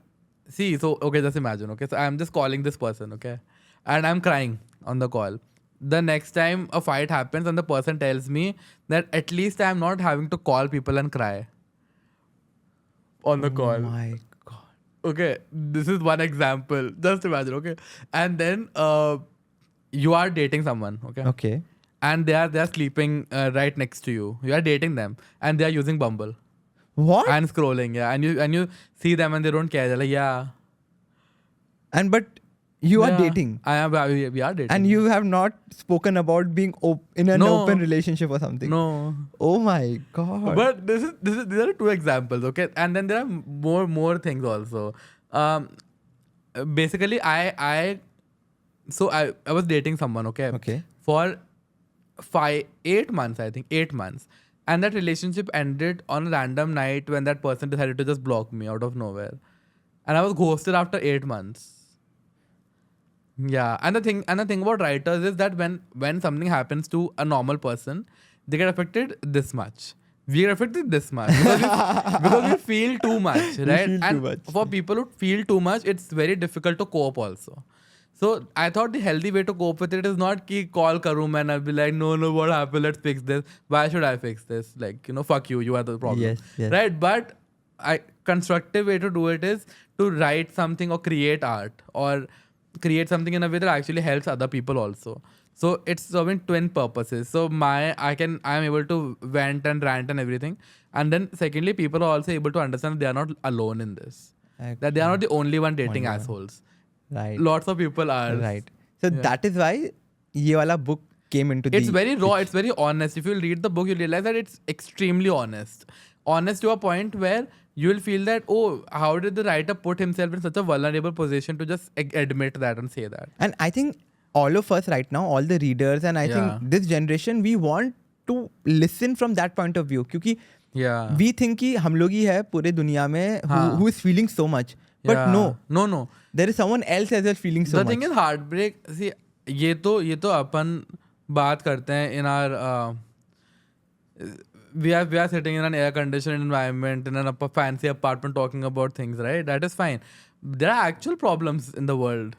Speaker 1: See, so, okay, just imagine, okay? So I'm just calling this person, okay? And I'm crying on the call. The next time a fight happens and the person tells me that at least I'm not having to call people and cry on the call.
Speaker 2: Oh my God.
Speaker 1: Okay, this is one example. Just imagine, okay? And then you are dating someone, okay?
Speaker 2: Okay.
Speaker 1: And they are sleeping right next to you. You are dating them and they are using Bumble
Speaker 2: What?
Speaker 1: and scrolling, yeah. And you see them and they don't care. They're like, yeah.
Speaker 2: But you are
Speaker 1: yeah.
Speaker 2: dating.
Speaker 1: We are dating.
Speaker 2: And you have not spoken about being in an
Speaker 1: No.
Speaker 2: open relationship or something.
Speaker 1: No.
Speaker 2: Oh my God.
Speaker 1: But these are 2 examples, okay? And then there are more things also. Basically, I was dating someone, okay?
Speaker 2: Okay.
Speaker 1: For 8 months, I think 8 months. And that relationship ended on a random night when that person decided to just block me out of nowhere. And I was ghosted after 8 months. Yeah. And the thing about writers is that when something happens to a normal person, they get affected this much. We get affected this much because we feel too much, right?
Speaker 2: feel too
Speaker 1: And
Speaker 2: much.
Speaker 1: for people who feel too much, it's very difficult to cope also. So I thought the healthy way to cope with it is not ki call karoon and I'll be like, no, what happened? Let's fix this. Why should I fix this? Like, fuck you. You are the problem.
Speaker 2: Yes.
Speaker 1: Right? But constructive way to do it is to write something or create art or create something in a way that actually helps other people also. So it's serving twin purposes. So I'm able to vent and rant and everything. And then secondly, people are also able to understand that they are not alone in this. That they are not the only one dating
Speaker 2: Only one.
Speaker 1: assholes.
Speaker 2: Right.
Speaker 1: Lots of people are.
Speaker 2: Right. So
Speaker 1: Yeah.
Speaker 2: that is why ye wala book came into
Speaker 1: It's
Speaker 2: the...
Speaker 1: very raw. It's very honest. If you read the book, you realize that it's extremely honest. Honest to a point where you will feel that, oh, how did the writer put himself in such a vulnerable position to just admit that and say that?
Speaker 2: And I think all of us right now, all the readers, and I
Speaker 1: Yeah.
Speaker 2: think this generation, we want to listen from that point of view. क्योंकि
Speaker 1: Yeah.
Speaker 2: we think कि हम लोग ही है पूरे दुनिया में who is feeling so much. But
Speaker 1: Yeah. No.
Speaker 2: there is someone else as well feeling so
Speaker 1: The
Speaker 2: much.
Speaker 1: thing is, heartbreak. See, ये तो अपन बात करते हैं in our we are sitting in an air conditioned environment in a fancy apartment talking about things, right? That is fine. There are actual problems in the world,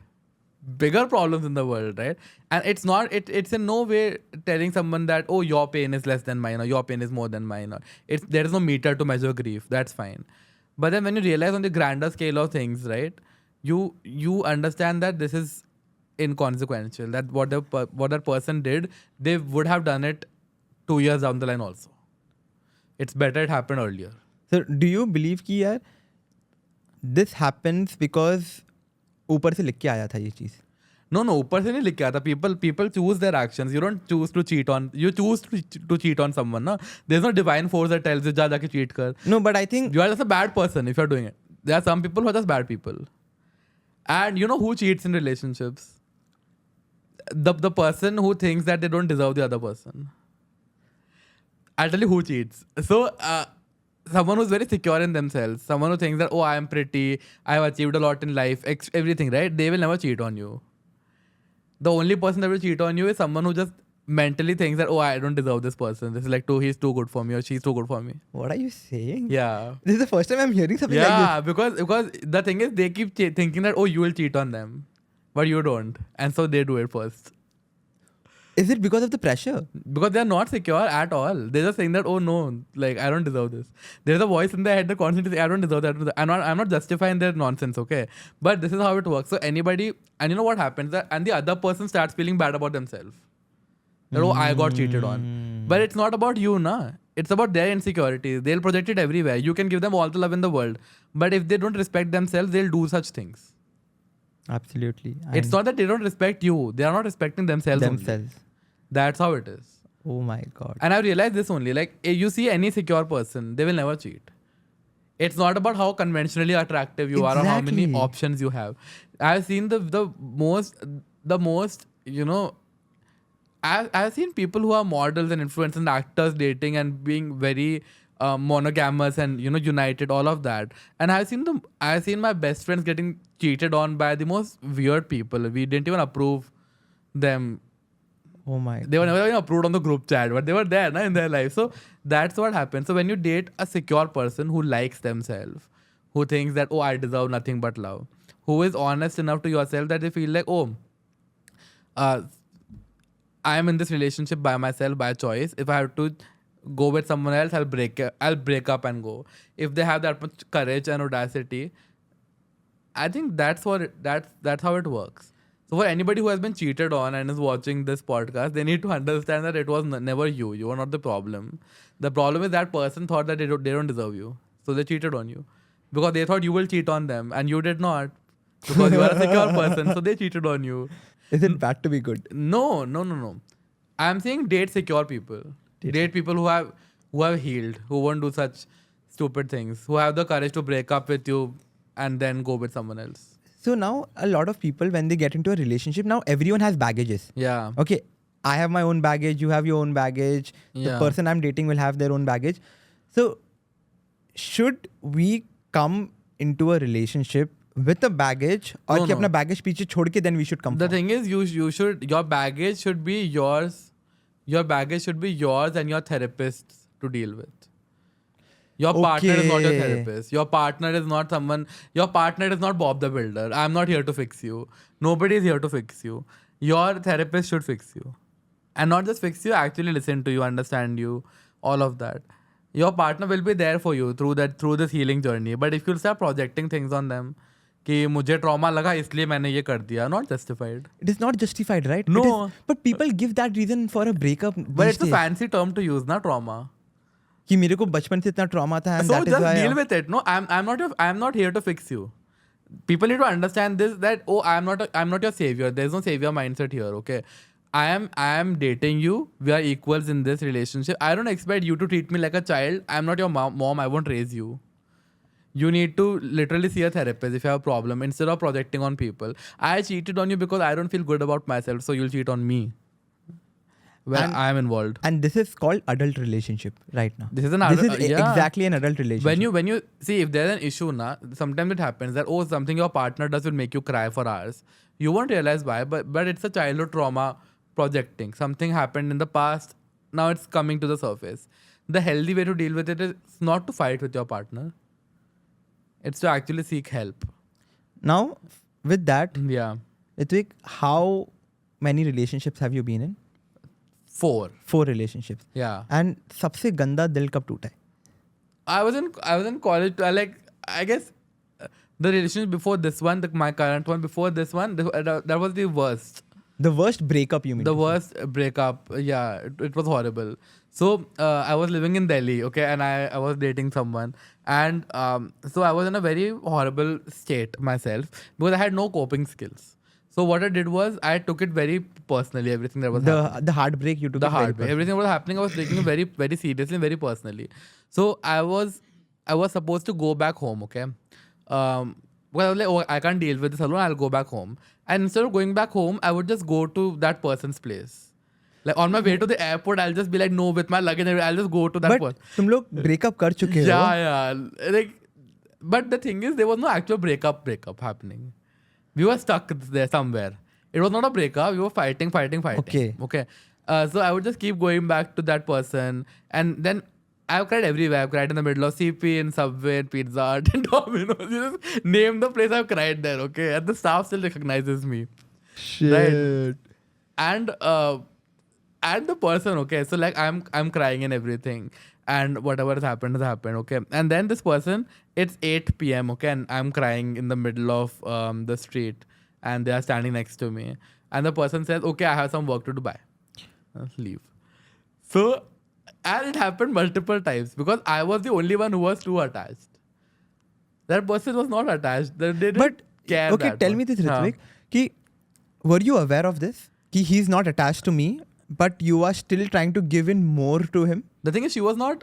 Speaker 1: bigger problems in the world, right? And it's in no way telling someone that, oh, your pain is less than mine or your pain is more than mine, or there is no meter to measure grief. That's fine. But then when you realize on the grander scale of things, right, you understand that this is inconsequential, that what that person did, they would have done it 2 years down the line also. It's better it happened earlier.
Speaker 2: So do you believe कि यार this happens because ऊपर से लिख के आया था ये चीज?
Speaker 1: No, ऊपर से नहीं लिख के आता. People choose their actions. You don't choose to cheat on. You choose to cheat on someone. No, there's no divine force that tells you जाके cheat कर.
Speaker 2: No, but I think
Speaker 1: You are just a bad person if you're doing it. There are some people who are just bad people. And you know who cheats in relationships? The person who thinks that they don't deserve the other person. I'll tell you who cheats. So, someone who's very secure in themselves, someone who thinks that, oh, I am pretty, I have achieved a lot in life, everything, right? They will never cheat on you. The only person that will cheat on you is someone who just mentally thinks that, oh, I don't deserve this person. This is like, he's too good for me or she's too good for me.
Speaker 2: what are you saying?
Speaker 1: Yeah.
Speaker 2: This is the first time I'm hearing something like
Speaker 1: Yeah, because the thing is, they keep thinking that, oh, you will cheat on them, but you don't. And so they do it first.
Speaker 2: this. Is it because of the pressure?
Speaker 1: Because they're not secure at all. They're just saying that, oh no, like I don't deserve this. There's a voice in their head that constantly says, I don't deserve that. I'm not justifying their nonsense, okay? But this is how it works. So anybody, and you know what happens? And the other person starts feeling bad about themselves. That, oh, I got cheated on. But it's not about you, na. It's about their insecurities. They'll project it everywhere. You can give them all the love in the world. But if they don't respect themselves, they'll do such things.
Speaker 2: Absolutely.
Speaker 1: It's not that they don't respect you. They are not respecting themselves. Only. That's how it is.
Speaker 2: Oh my God.
Speaker 1: And I realized this only. Like, if you see any secure person, they will never cheat. It's not about how conventionally attractive you are or how many options you have. I've seen the most, you know, I've seen people who are models and influencers and actors dating and being very monogamous and, you know, united, all of that. And I've seen my best friends getting cheated on by the most weird people. We didn't even approve them.
Speaker 2: Oh my.
Speaker 1: They were never even approved on the group chat, but they were there in their life. So that's what happens. So when you date a secure person who likes themselves, who thinks that, oh, I deserve nothing but love, who is honest enough to yourself that they feel like, oh, I am in this relationship by myself, by choice. If I have to go with someone else, I'll break up and go. If they have that much courage and audacity, I think that's how it works. So for anybody who has been cheated on and is watching this podcast, they need to understand that it was never you. You are not the problem. The problem is that person thought that they don't deserve you. So they cheated on you. Because they thought you will cheat on them and you did not. Because you are a secure person. So they cheated on you.
Speaker 2: Is it bad to be good?
Speaker 1: No. I'm saying date secure people. Date people who have healed, who won't do such stupid things, who have the courage to break up with you and then go with someone else.
Speaker 2: So now a lot of people, when they get into a relationship, now everyone has baggages.
Speaker 1: Yeah.
Speaker 2: Okay, I have my own baggage, you have your own baggage,
Speaker 1: Yeah.
Speaker 2: the person I'm dating will have their own baggage. So should we come into a relationship with a baggage or कि अपना baggage पीछे छोड़ के then we should come
Speaker 1: The
Speaker 2: forward?
Speaker 1: thing is, your baggage should be yours. Your baggage should be yours and your therapist's to deal with. Your partner is not your therapist. Your partner is not Bob the Builder. I'm not here to fix you. Nobody is here to fix you. Your therapist should fix you. And not just fix you, actually listen to you, understand you, all of that. Your partner will be there for you through this healing journey. But if you start projecting things on them, कि मुझे trauma लगा इसलिए मैंने ये कर दिया. Not justified.
Speaker 2: It is not justified, right?
Speaker 1: No.
Speaker 2: It is, but people give that reason for a breakup.
Speaker 1: But it's a fancy term to use, na, trauma.
Speaker 2: कि मेरे को बचपन से इतना ट्रॉमा था.
Speaker 1: So just deal with it. No, I'm not here to fix you. People need to understand this, that I'm not your savior. There's no savior mindset here. Okay, I am dating you. We are equals in this relationship. I don't expect you to treat me like a child. I'm not your mom. I won't raise you. You need to literally see a therapist if you have a problem instead of projecting on people. I cheated on you because I don't feel good about myself, so you'll cheat on me when I am involved.
Speaker 2: And this is called adult relationship right now.
Speaker 1: This is
Speaker 2: exactly an adult relationship.
Speaker 1: When you see, if there's an issue, sometimes it happens that something your partner does will make you cry for hours. You won't realize why, but it's a childhood trauma projecting. Something happened in the past, now it's coming to the surface. The healthy way to deal with it is not to fight with your partner. It's to actually seek help.
Speaker 2: Now, with that,
Speaker 1: Yeah.
Speaker 2: Rithvik, how many relationships have you been in?
Speaker 1: 4.
Speaker 2: 4 relationships.
Speaker 1: Yeah.
Speaker 2: And सबसे गंदा दिल कब टूटा है?
Speaker 1: I was in college. I guess the relationship before this one, my current one before this one, that was the worst.
Speaker 2: The worst breakup, you mean?
Speaker 1: The worst breakup. Yeah, it was horrible. So I was living in Delhi, okay, and I was dating someone, and so I was in a very horrible state myself because I had no coping skills. So what I did was I took it very personally. Everything that was happening.
Speaker 2: The heartbreak you took.
Speaker 1: The
Speaker 2: it very
Speaker 1: heartbreak. Everything that was happening, I was taking it very, very seriously and very personally. So I was supposed to go back home, okay. Well, I was like, I can't deal with this alone. I'll go back home. And instead of going back home, I would just go to that person's place. Like on my way to the airport, I'll just be like, no, with my luggage, I'll just go to that person.
Speaker 2: But तुम लोग breakup कर चुके हो.
Speaker 1: Yeah. Like, but the thing is, there was no actual breakup happening. We were stuck there somewhere. It was not a breakup. We were fighting. Okay. So I would just keep going back to that person. And then I've cried everywhere. I've cried in the middle of CP, in Subway, in Pizza Hut, in Domino's. You just name the place, I've cried there, okay? And the staff still recognizes me.
Speaker 2: Shit.
Speaker 1: Right? And the person, okay? So like I'm crying and everything. And whatever has happened, okay? And then this person, it's 8 p.m., okay? And I'm crying in the middle of the street. And they are standing next to me. And the person says, okay, I have some work to do, bye. I'll leave. So... And it happened multiple times because I was the only one who was too attached. That person was not attached. They didn't care.
Speaker 2: Okay, tell me this, Rithvik. Were you aware of this? He's not attached to me, but you are still trying to give in more to him?
Speaker 1: The thing is, she was not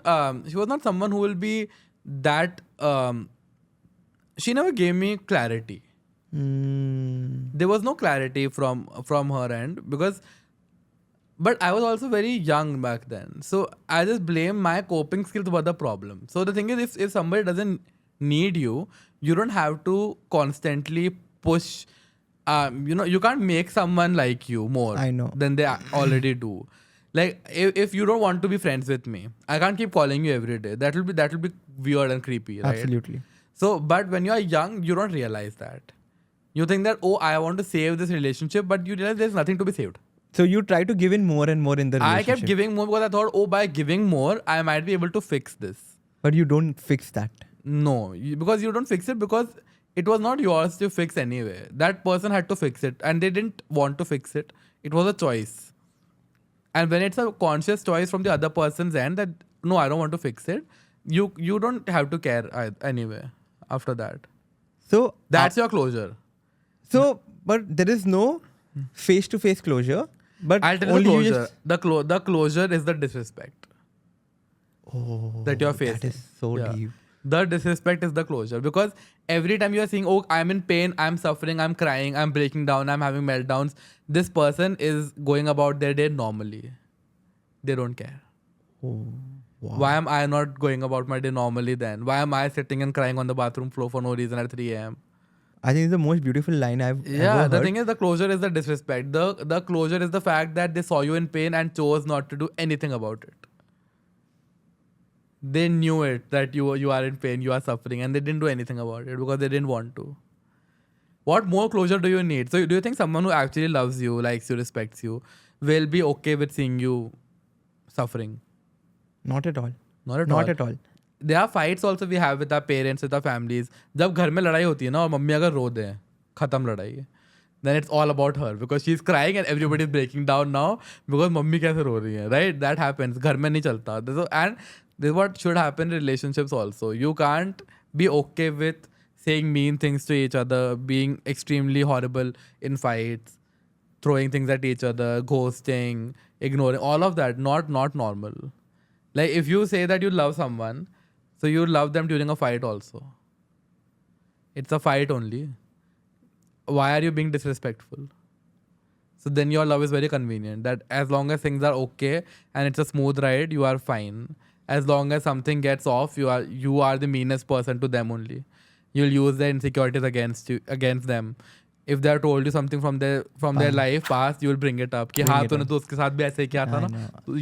Speaker 1: someone who will be that. She never gave me clarity. There was no clarity from her end because. But I was also very young back then. So I just blame my coping skills were the problem. So the thing is, if somebody doesn't need you, you don't have to constantly push. You can't make someone like you more than they already do. Like if you don't want to be friends with me, I can't keep calling you every day. That will be weird and creepy, right?
Speaker 2: Absolutely.
Speaker 1: So, but when you are young, you don't realize that. You think that, I want to save this relationship, but you realize there's nothing to be saved.
Speaker 2: So you try to give in more and more in the relationship.
Speaker 1: I kept giving more because I thought, by giving more, I might be able to fix this.
Speaker 2: But you don't fix that.
Speaker 1: No, because you don't fix it because it was not yours to fix anyway. That person had to fix it and they didn't want to fix it. It was a choice. And when it's a conscious choice from the other person's end that, no, I don't want to fix it, you don't have to care anyway after that.
Speaker 2: So
Speaker 1: that's your closure.
Speaker 2: So, but there is no face-to-face closure. But
Speaker 1: I'll tell you the closure. The closure is the disrespect. That you're facing.
Speaker 2: That is so deep.
Speaker 1: The disrespect is the closure. Because every time you are saying, I'm in pain, I'm suffering, I'm crying, I'm breaking down, I'm having meltdowns, this person is going about their day normally. They don't care.
Speaker 2: Wow.
Speaker 1: Why am I not going about my day normally then? Why am I sitting and crying on the bathroom floor for no reason at 3 a.m.?
Speaker 2: I think it's the most beautiful line I've ever heard.
Speaker 1: The thing is, the closure is the disrespect. The closure is the fact that they saw you in pain and chose not to do anything about it. They knew it, that you are in pain, you are suffering, and they didn't do anything about it because they didn't want to. What more closure do you need? So do you think someone who actually loves you, likes you, respects you, will be okay with seeing you suffering?
Speaker 2: Not at all.
Speaker 1: Not at all.
Speaker 2: Not at all.
Speaker 1: there are fights also we have with our parents, with our families. जब घर में लड़ाई होती है ना और mummy अगर रो दे, खत्म लड़ाई है. Then it's all about her because she's crying and everybody is breaking down now because mummy कैसे रो रही है, right? That happens. घर में नहीं चलता. And this is what should happen in relationships also. You can't be okay with saying mean things to each other, being extremely horrible in fights, throwing things at each other, ghosting, ignoring, all of that. Not normal. Like if you say that you love someone, so you love them during a fight also. It's a fight only. Why are you being disrespectful? So then your love is very convenient. That as long as things are okay and it's a smooth ride, you are fine. As long as something gets off, you are the meanest person to them only. You'll use their insecurities against them. If they have told you something from their life past, you will bring it up. कि हाँ तूने तो उसके साथ भी ऐसे ही किया था ना.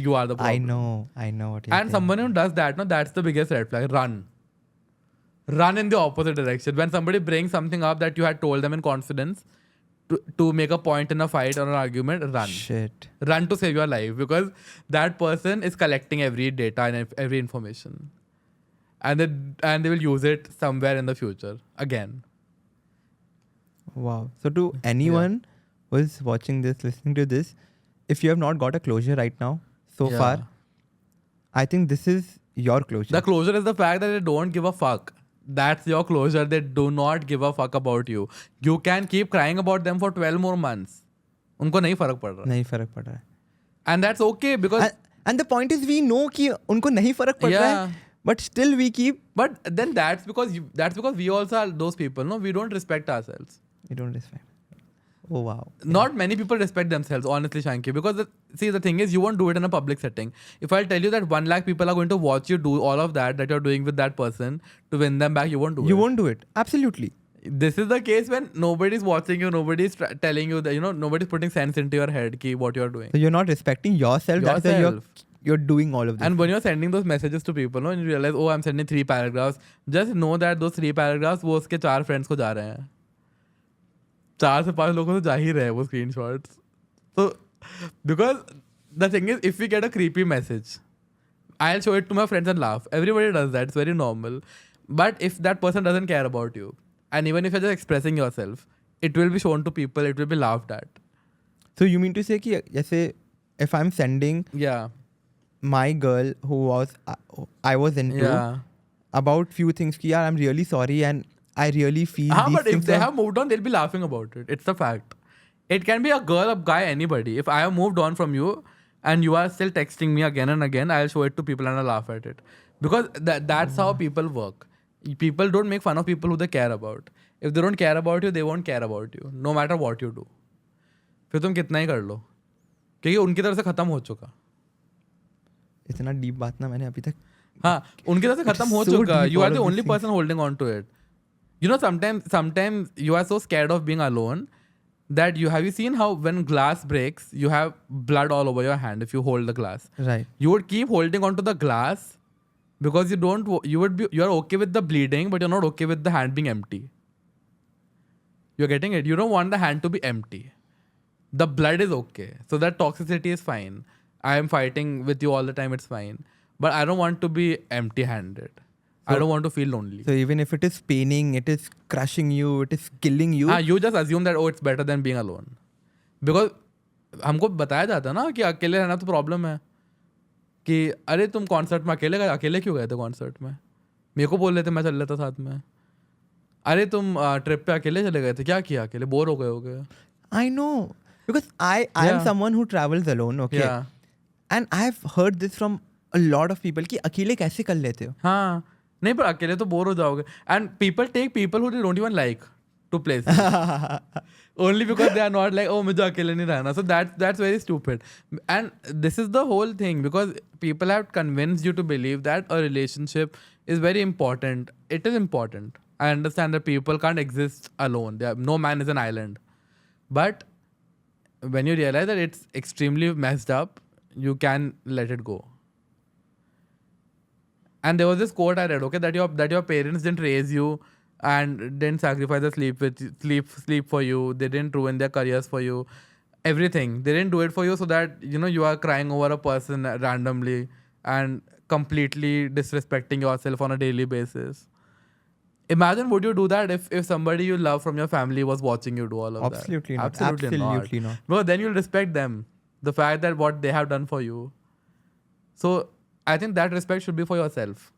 Speaker 1: You are the problem.
Speaker 2: I know what you're
Speaker 1: saying. And someone who does that, no, that's the biggest red flag. Run in the opposite direction. When somebody brings something up that you had told them in confidence to make a point in a fight or an argument, run.
Speaker 2: Shit.
Speaker 1: Run to save your life because that person is collecting every data and every information. And they will use it somewhere in the future again.
Speaker 2: Wow. So to anyone who is watching this, listening to this, if you have not got a closure right now, so far, I think this is your closure.
Speaker 1: The closure is the fact that they don't give a fuck. That's your closure. They do not give a fuck about you. You can keep crying about them for 12 more months. उनको नहीं फर्क पड़ रहा.
Speaker 2: नहीं फर्क पड़ रहा है.
Speaker 1: And that's okay because...
Speaker 2: And the point is we know कि उनको नहीं फर्क पड़ रहा है. But still we keep...
Speaker 1: But then that's because we also are those people. No, we don't respect ourselves.
Speaker 2: We don't respect. Oh wow.
Speaker 1: Not many people respect themselves, honestly, Shanky. Because the thing is, you won't do it in a public setting. If I tell you that 1 lakh people are going to watch you do all of that you're doing with that person to win them back, you won't do it.
Speaker 2: You won't do it. Absolutely.
Speaker 1: This is the case when nobody's watching you, nobody's telling you that, nobody's putting sense into your head ki what you're doing.
Speaker 2: So you're not respecting yourself. That's why you're doing all of this.
Speaker 1: And when you're sending those messages to people, and you realize, oh, I'm sending 3 paragraphs, just know that those 3 paragraphs, वो उसके 4 friends को जा रहे हैं. 4 से 5 लोगों को जा ही रहे हैं वो screenshots. So, because the thing is, if we get a creepy message, I'll show it to my friends and laugh. Everybody does that. It's very normal. But if that person doesn't care about you, and even if you're just expressing yourself, it will be shown to people, it will be laughed at.
Speaker 2: So you mean to say कि जैसे if I'm sending my girl who I was into about few things कि यार I'm really sorry and I really feel these
Speaker 1: but
Speaker 2: things
Speaker 1: if they have moved on, they'll be laughing about it. It's the fact. It can be a girl, a guy, anybody. If I have moved on from you and you are still texting me again and again, I'll show it to people and I'll laugh at it. Because that's how people work. People don't make fun of people who they care about. If they don't care about you, they won't care about you. No matter what you do. फिर तुम कितना ही कर लो. क्योंकि उनकी तरफ से खत्म हो चुका.
Speaker 2: इतना डीप बात ना मैंने अभी तक.
Speaker 1: हाँ, उनकी तरफ से खत्म हो चुका. You are the only person holding on to it. Sometimes you are so scared of being alone that have you seen how when glass breaks, you have blood all over your hand if you hold the glass.
Speaker 2: Right.
Speaker 1: You would keep holding onto the glass because you are okay with the bleeding, but you're not okay with the hand being empty. You're getting it? You don't want the hand to be empty. The blood is okay. So that toxicity is fine. I am fighting with you all the time, it's fine. But I don't want to be empty-handed. I don't want to feel lonely.
Speaker 2: So even if it is paining, it is crushing you, it is killing you.
Speaker 1: You just assume that, it's better than being alone. Because हमको बताया जाता है ना कि अकेले रहना तो problem है. कि अरे तुम कॉन्सर्ट में अकेले क्यों गए थे कॉन्सर्ट में? मेरे को बोल रहे थे मैं चल लेता साथ में. अरे तुम ट्रिप पे अकेले चले गए थे, क्या किया अकेले? बोर हो गए.
Speaker 2: I know. Because I am someone who travels alone, okay? Yeah. And I've heard this from a lot of people कि अकेले कैसे कर लेते हो?
Speaker 1: हाँ. नहीं पर अकेले तो बोर हो जाओगे. And people take people who they don't even like to places. Only because they are not like, oh, मुझे अकेले नहीं रहना. So that's very stupid. And this is the whole thing because people have convinced you to believe that a relationship is very important. It is important. I understand that people can't exist alone. No man is an island. But when you realize that it's extremely messed up, you can let it go. And there was this quote I read, okay, that your parents didn't raise you and didn't sacrifice the sleep for you. They didn't ruin their careers for you. Everything. They didn't do it for you so that, you are crying over a person randomly and completely disrespecting yourself on a daily basis. Imagine, would you do that if somebody you love from your family was watching you do all of
Speaker 2: Absolutely
Speaker 1: that?
Speaker 2: not. Absolutely not.
Speaker 1: No, then you'll respect them. The fact that what they have done for you. So I think that respect should be for yourself.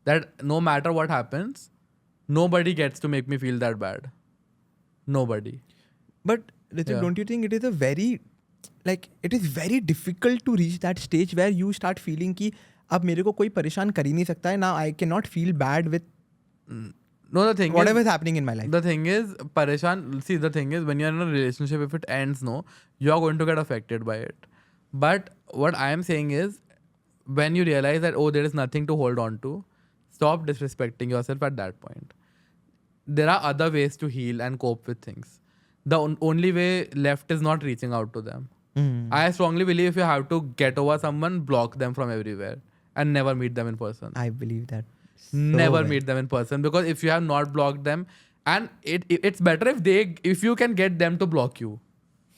Speaker 1: That no matter what happens, nobody gets to make me feel that bad. Nobody.
Speaker 2: But Rithvik,
Speaker 1: Yeah.
Speaker 2: don't you think it is it is very difficult to reach that stage where you start feeling कि अब मेरे को कोई परेशान कर ही नहीं सकता है. Now I cannot feel bad with
Speaker 1: No, the thing
Speaker 2: whatever
Speaker 1: is,
Speaker 2: is happening in my life.
Speaker 1: the thing is, Pareshan, see, the thing is, when you're in a relationship, if it ends, no, you're going to get affected by it. But what I am saying is, when you realize that, oh, there is nothing to hold on to, stop disrespecting yourself at that point. There are other ways to heal and cope with things. The only way left is not reaching out to them. I strongly believe if you have to get over someone, block them from everywhere and never meet them in person.
Speaker 2: I believe that. so
Speaker 1: Never
Speaker 2: well.
Speaker 1: meet them in person, because if you have not blocked them, and it's better if you can get them to block you.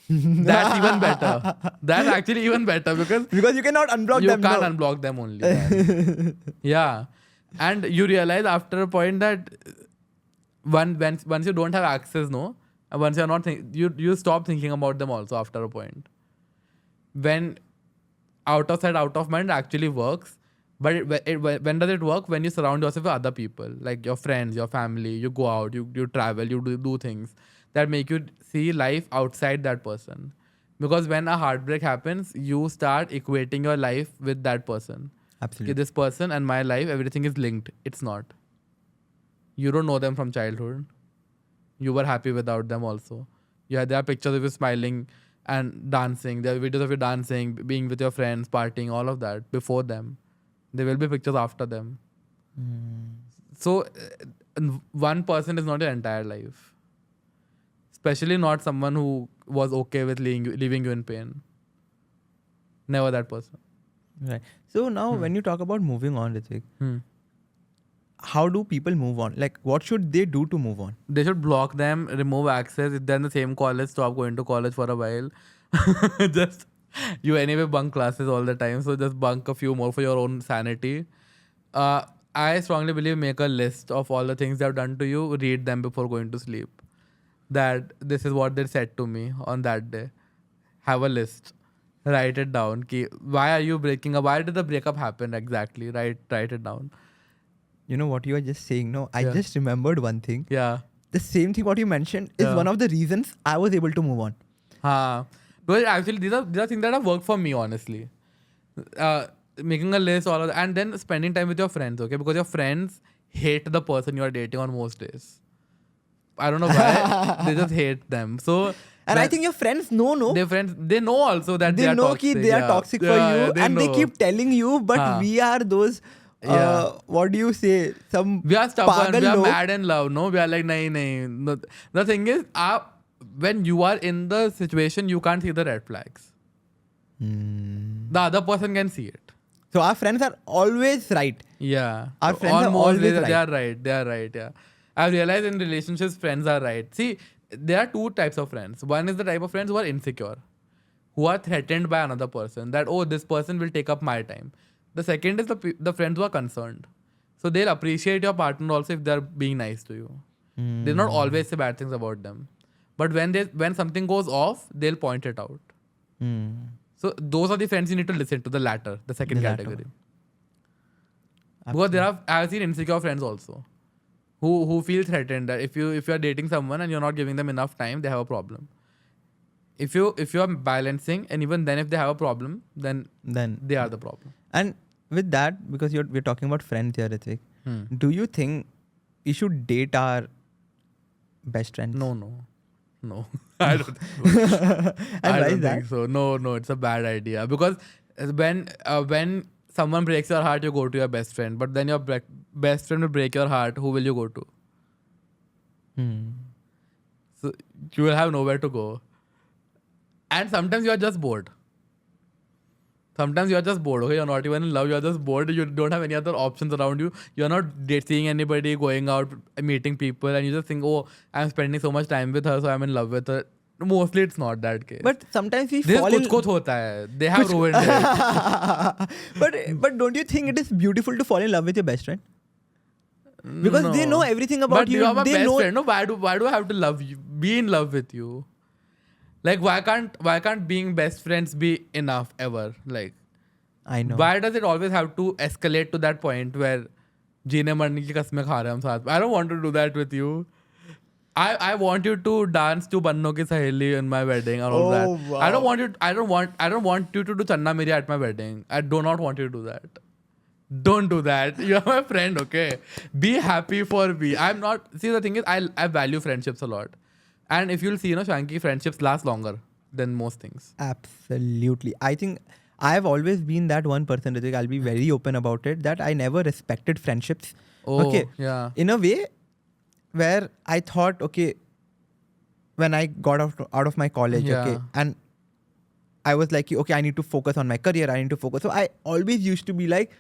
Speaker 1: That's even better. That's actually even better, because
Speaker 2: Because you cannot unblock
Speaker 1: you
Speaker 2: them.
Speaker 1: can't
Speaker 2: no.
Speaker 1: unblock them only. Man. Yeah, and you realize after a point that once you don't have access, no, once you're not you stop thinking about them also after a point. When out of sight, out of mind actually works. But when does it work? When you surround yourself with other people, like your friends, your family, you go out, you travel, you do things that make you see life outside that person. Because when a heartbreak happens, you start equating your life with that person.
Speaker 2: Absolutely.
Speaker 1: Okay, this person and my life, everything is linked. It's not. You don't know them from childhood. You were happy without them also. There are pictures of you smiling and dancing. There are videos of you dancing, being with your friends, partying, all of that before them. There will be pictures after them. So, one person is not your entire life. Especially not someone who was okay with leaving you in pain. Never that person.
Speaker 2: Right. So now when you talk about moving on, Rithvik, how do people move on? Like, what should they do to move on?
Speaker 1: They should block them, remove access. If they're in the same college, stop going to college for a while. Just, you anyway bunk classes all the time, so just bunk a few more for your own sanity. I strongly believe make a list of all the things they have done to you. Read them before going to sleep. That this is what they said to me on that day. Have a list. Write it down. Why are you breaking up? Why did the breakup happen exactly? Write it down.
Speaker 2: You know what you are just saying? No, I
Speaker 1: Yeah.
Speaker 2: just remembered one thing.
Speaker 1: Yeah.
Speaker 2: The same thing what you mentioned is
Speaker 1: Yeah.
Speaker 2: one of the reasons I was able to move on.
Speaker 1: But actually, these are things that have worked for me, honestly. Making a list, all of that, and then spending time with your friends, okay? Because your friends hate the person you are dating on most days. I don't know why. They just hate them. So,
Speaker 2: And I think your friends know, no?
Speaker 1: their friends, they know also that they are
Speaker 2: know
Speaker 1: toxic.
Speaker 2: ki they are
Speaker 1: Yeah.
Speaker 2: toxic for
Speaker 1: Yeah,
Speaker 2: you,
Speaker 1: yeah,
Speaker 2: and they
Speaker 1: know.
Speaker 2: keep telling you, but we are those,
Speaker 1: Yeah.
Speaker 2: what do you say? Some
Speaker 1: We are stubborn.
Speaker 2: pagal
Speaker 1: We are
Speaker 2: log.
Speaker 1: mad in love. No, we are like, nahi. No. The thing is, when you are in the situation, you can't see the red flags. The other person can see it.
Speaker 2: So our friends are always right.
Speaker 1: Yeah.
Speaker 2: Our friends are always
Speaker 1: they
Speaker 2: right.
Speaker 1: are right. They are right. Yeah. I've realized in relationships, friends are right. See, there are two types of friends. One is the type of friends who are insecure, who are threatened by another person. That, oh, this person will take up my time. The second is the friends who are concerned. So they'll appreciate your partner also if they're being nice to you. They'll not always say bad things about them. But when something goes off, they'll point it out. So those are the friends you need to listen to, the latter, the second
Speaker 2: The latter.
Speaker 1: category. Because I've seen insecure friends also who feel threatened that if you are dating someone and you're not giving them enough time, they have a problem. If you are balancing, and even then if they have a problem, then they are the problem.
Speaker 2: And with that, because we're talking about friends here, Rithvik, do you think we should date our best friends?
Speaker 1: No. I don't think so.
Speaker 2: And
Speaker 1: I
Speaker 2: why
Speaker 1: don't
Speaker 2: is that?
Speaker 1: think so. No, it's a bad idea. Because when someone breaks your heart, you go to your best friend. But then your best friend will break your heart. Who will you go to? So you will have nowhere to go. And sometimes you are just bored. Okay, you're not even in love, you're just bored, you don't have any other options around you. You're not seeing anybody, going out, meeting people, and you just think, oh, I'm spending so much time with her, so I'm in love with her. mostly it's not that case.
Speaker 2: But sometimes we
Speaker 1: this
Speaker 2: fall
Speaker 1: is
Speaker 2: in.
Speaker 1: kuch hota hai. They have ruined it.
Speaker 2: but don't you think it is beautiful to fall in love with your best friend? Because they know everything about
Speaker 1: but
Speaker 2: you.
Speaker 1: But you are my
Speaker 2: They
Speaker 1: best
Speaker 2: know.
Speaker 1: friend. No, why do I have to love you? Be in love with you. Like why can't being best friends be enough ever? Like
Speaker 2: I know.
Speaker 1: why does it always have to escalate to that point where जीने मरने की कसमें खा रहे हैं हम साथ में? I don't want to do that with you. I want you to dance to Banno Ki Saheli in my wedding and all that.
Speaker 2: Wow.
Speaker 1: I don't want you to do Channa Meri at my wedding. I do not want you to do that. Don't do that. You're my friend, okay? Be happy for me. I'm not. See, the thing is, I value friendships a lot, and if you'll see, Shanky, friendships last longer than most things.
Speaker 2: Absolutely. I think I've always been that one person, Rithvik. I'll be very open about it, that I never respected friendships.
Speaker 1: Oh,
Speaker 2: Okay.
Speaker 1: yeah.
Speaker 2: In a way where I thought, okay, when I got out of my college,
Speaker 1: Yeah.
Speaker 2: okay, and I was like, okay, I need to focus on my career. I need to focus. So I always used to be like,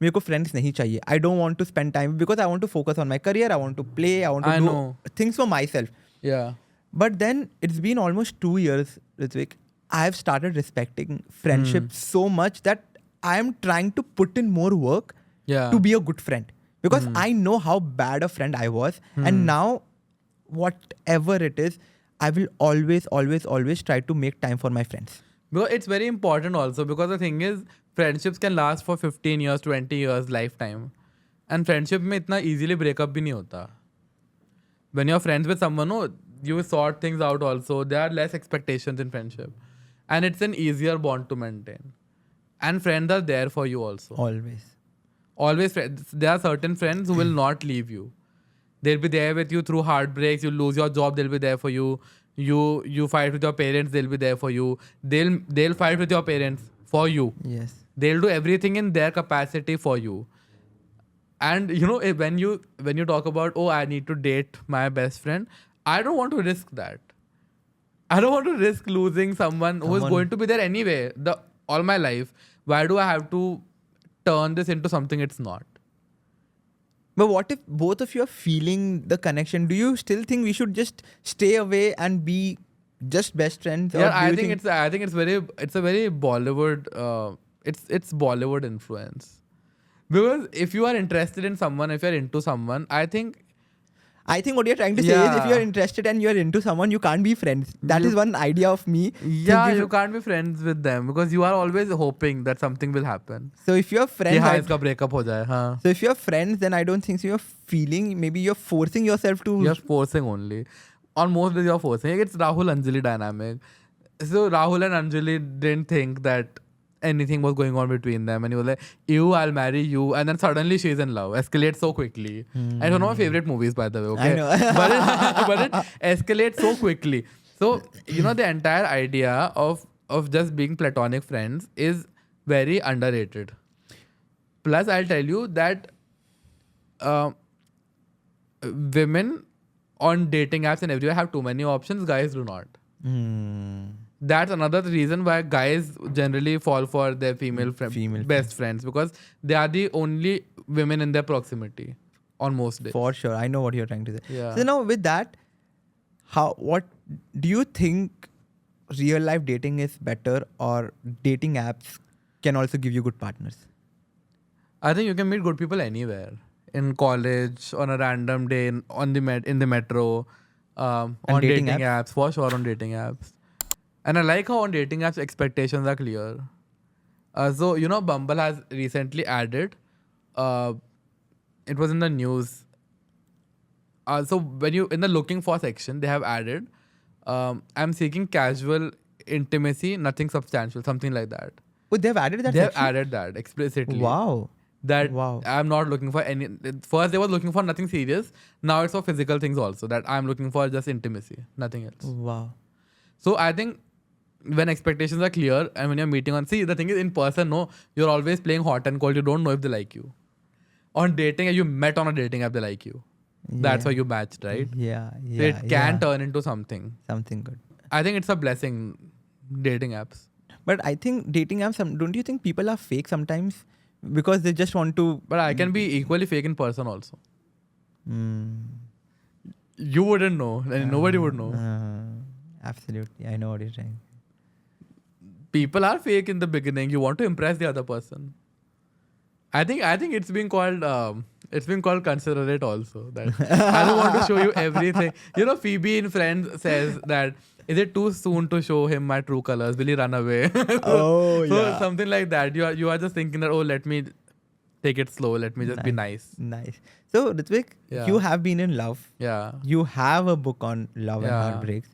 Speaker 2: मेरे को friends नहीं चाहिए. I don't want to spend time because I want to focus on my career. I want to play. I want to do things for myself.
Speaker 1: Yeah.
Speaker 2: But then it's been almost 2 years, Rithvik. I have started respecting friendship so much that I am trying to put in more work to be a good friend. Because I know how bad a friend I was. And now, whatever it is, I will always try to make time for my friends.
Speaker 1: Because it's very important also, because the thing is, friendships can last for 15 years, 20 years, lifetime. And friendship में इतना easily breakup भी नहीं होता. When you're friends with someone, you sort things out also. There are less expectations in friendship. And it's an easier bond to maintain. And friends are there for you also. Always friends. There are certain friends who will not leave you. They'll be there with you through heartbreaks. You lose your job, they'll be there for you. You fight with your parents, they'll be there for you. They'll fight with your parents for you.
Speaker 2: Yes.
Speaker 1: They'll do everything in their capacity for you. And when you talk about, I need to date my best friend, I don't want to risk that. I don't want to risk losing someone who is going to be there anyway all my life. Why do I have to turn this into something it's not?
Speaker 2: But what if both of you are feeling the connection? Do you still think we should just stay away and be just best friends?
Speaker 1: Yeah, I think it's a very Bollywood. It's Bollywood influence. Because if you are interested in someone, if you're into someone, I think
Speaker 2: what you're trying to say is, if you're interested and you're into someone, you can't be friends. That is one idea of me.
Speaker 1: Yeah, you can't be friends with them because you are always hoping that something will happen.
Speaker 2: So if you're friends,
Speaker 1: iska breakup ho jaye, haan.
Speaker 2: So if you're friends, then I don't think so. You're feeling, maybe you're forcing yourself to.
Speaker 1: You're forcing only. On most days you're forcing. It's Rahul Anjali dynamic. So Rahul and Anjali didn't think that anything was going on between them, and he was like, I'll marry you, and then suddenly she's in love. Escalates so quickly. And it's one of my favorite movies, by the way, okay?
Speaker 2: I know.
Speaker 1: but it escalates so quickly. So the entire idea of just being platonic friends is very underrated. Plus, I'll tell you that women on dating apps and everywhere have too many options. Guys do not. That's another reason why guys generally fall for their female best friends, because they are the only women in their proximity on most days.
Speaker 2: For sure. I know what you're trying to say.
Speaker 1: Yeah.
Speaker 2: So now with that, what do you think real life dating is better, or dating apps can also give you good partners?
Speaker 1: I think you can meet good people anywhere. In college, on a random day, in the metro, on dating apps, for sure on dating apps. And I like how on dating apps expectations are clear. So Bumble has recently added, it was in the news. So when you in the looking for section, they have added, I'm seeking casual intimacy, nothing substantial, something like that.
Speaker 2: Oh, they've added that.
Speaker 1: They have added that explicitly.
Speaker 2: Wow.
Speaker 1: I'm not looking for any. First, they were looking for nothing serious. Now it's for physical things also. That I'm looking for just intimacy, nothing else.
Speaker 2: Wow.
Speaker 1: So I think when expectations are clear and when you're meeting the thing is, in person, you're always playing hot and cold. You don't know if they like you. On dating, you met on a dating app, they like you. That's why you matched, right?
Speaker 2: Yeah.
Speaker 1: So it can turn into something.
Speaker 2: Something good.
Speaker 1: I think it's a blessing, dating apps.
Speaker 2: But I think dating apps, don't you think people are fake sometimes? Because they just want to.
Speaker 1: But I can be equally fake in person also. You wouldn't know. And nobody would know.
Speaker 2: Absolutely. I know what you're saying.
Speaker 1: People are fake in the beginning. You want to impress the other person. I think it's been called considerate also. That I don't want to show you everything. You know, Phoebe in Friends says that is it too soon to show him my true colors? Will he run away?
Speaker 2: Oh,
Speaker 1: so
Speaker 2: yeah.
Speaker 1: something like that. You are just thinking that, oh, let me take it slow. Let me just be nice.
Speaker 2: Nice. So, Rithvik,
Speaker 1: Yeah.
Speaker 2: you have been in love.
Speaker 1: Yeah.
Speaker 2: You have a book on love and
Speaker 1: Yeah.
Speaker 2: heartbreaks.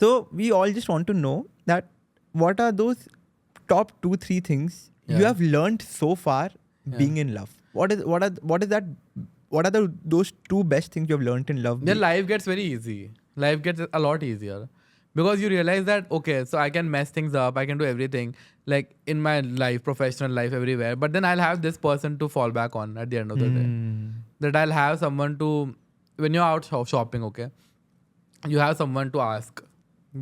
Speaker 2: So, we all just want to know that what are those top 2-3 things you
Speaker 1: Yeah.
Speaker 2: have learned so far being in love? What are those 2 best things you have learned in love?
Speaker 1: Then life gets very easy. Life gets a lot easier. Because you realize that, okay, so I can mess things up, I can do everything, like in my life, professional life, everywhere. But then I'll have this person to fall back on at the end of the day. That I'll have someone to, when you're out shopping, okay, you have someone to ask.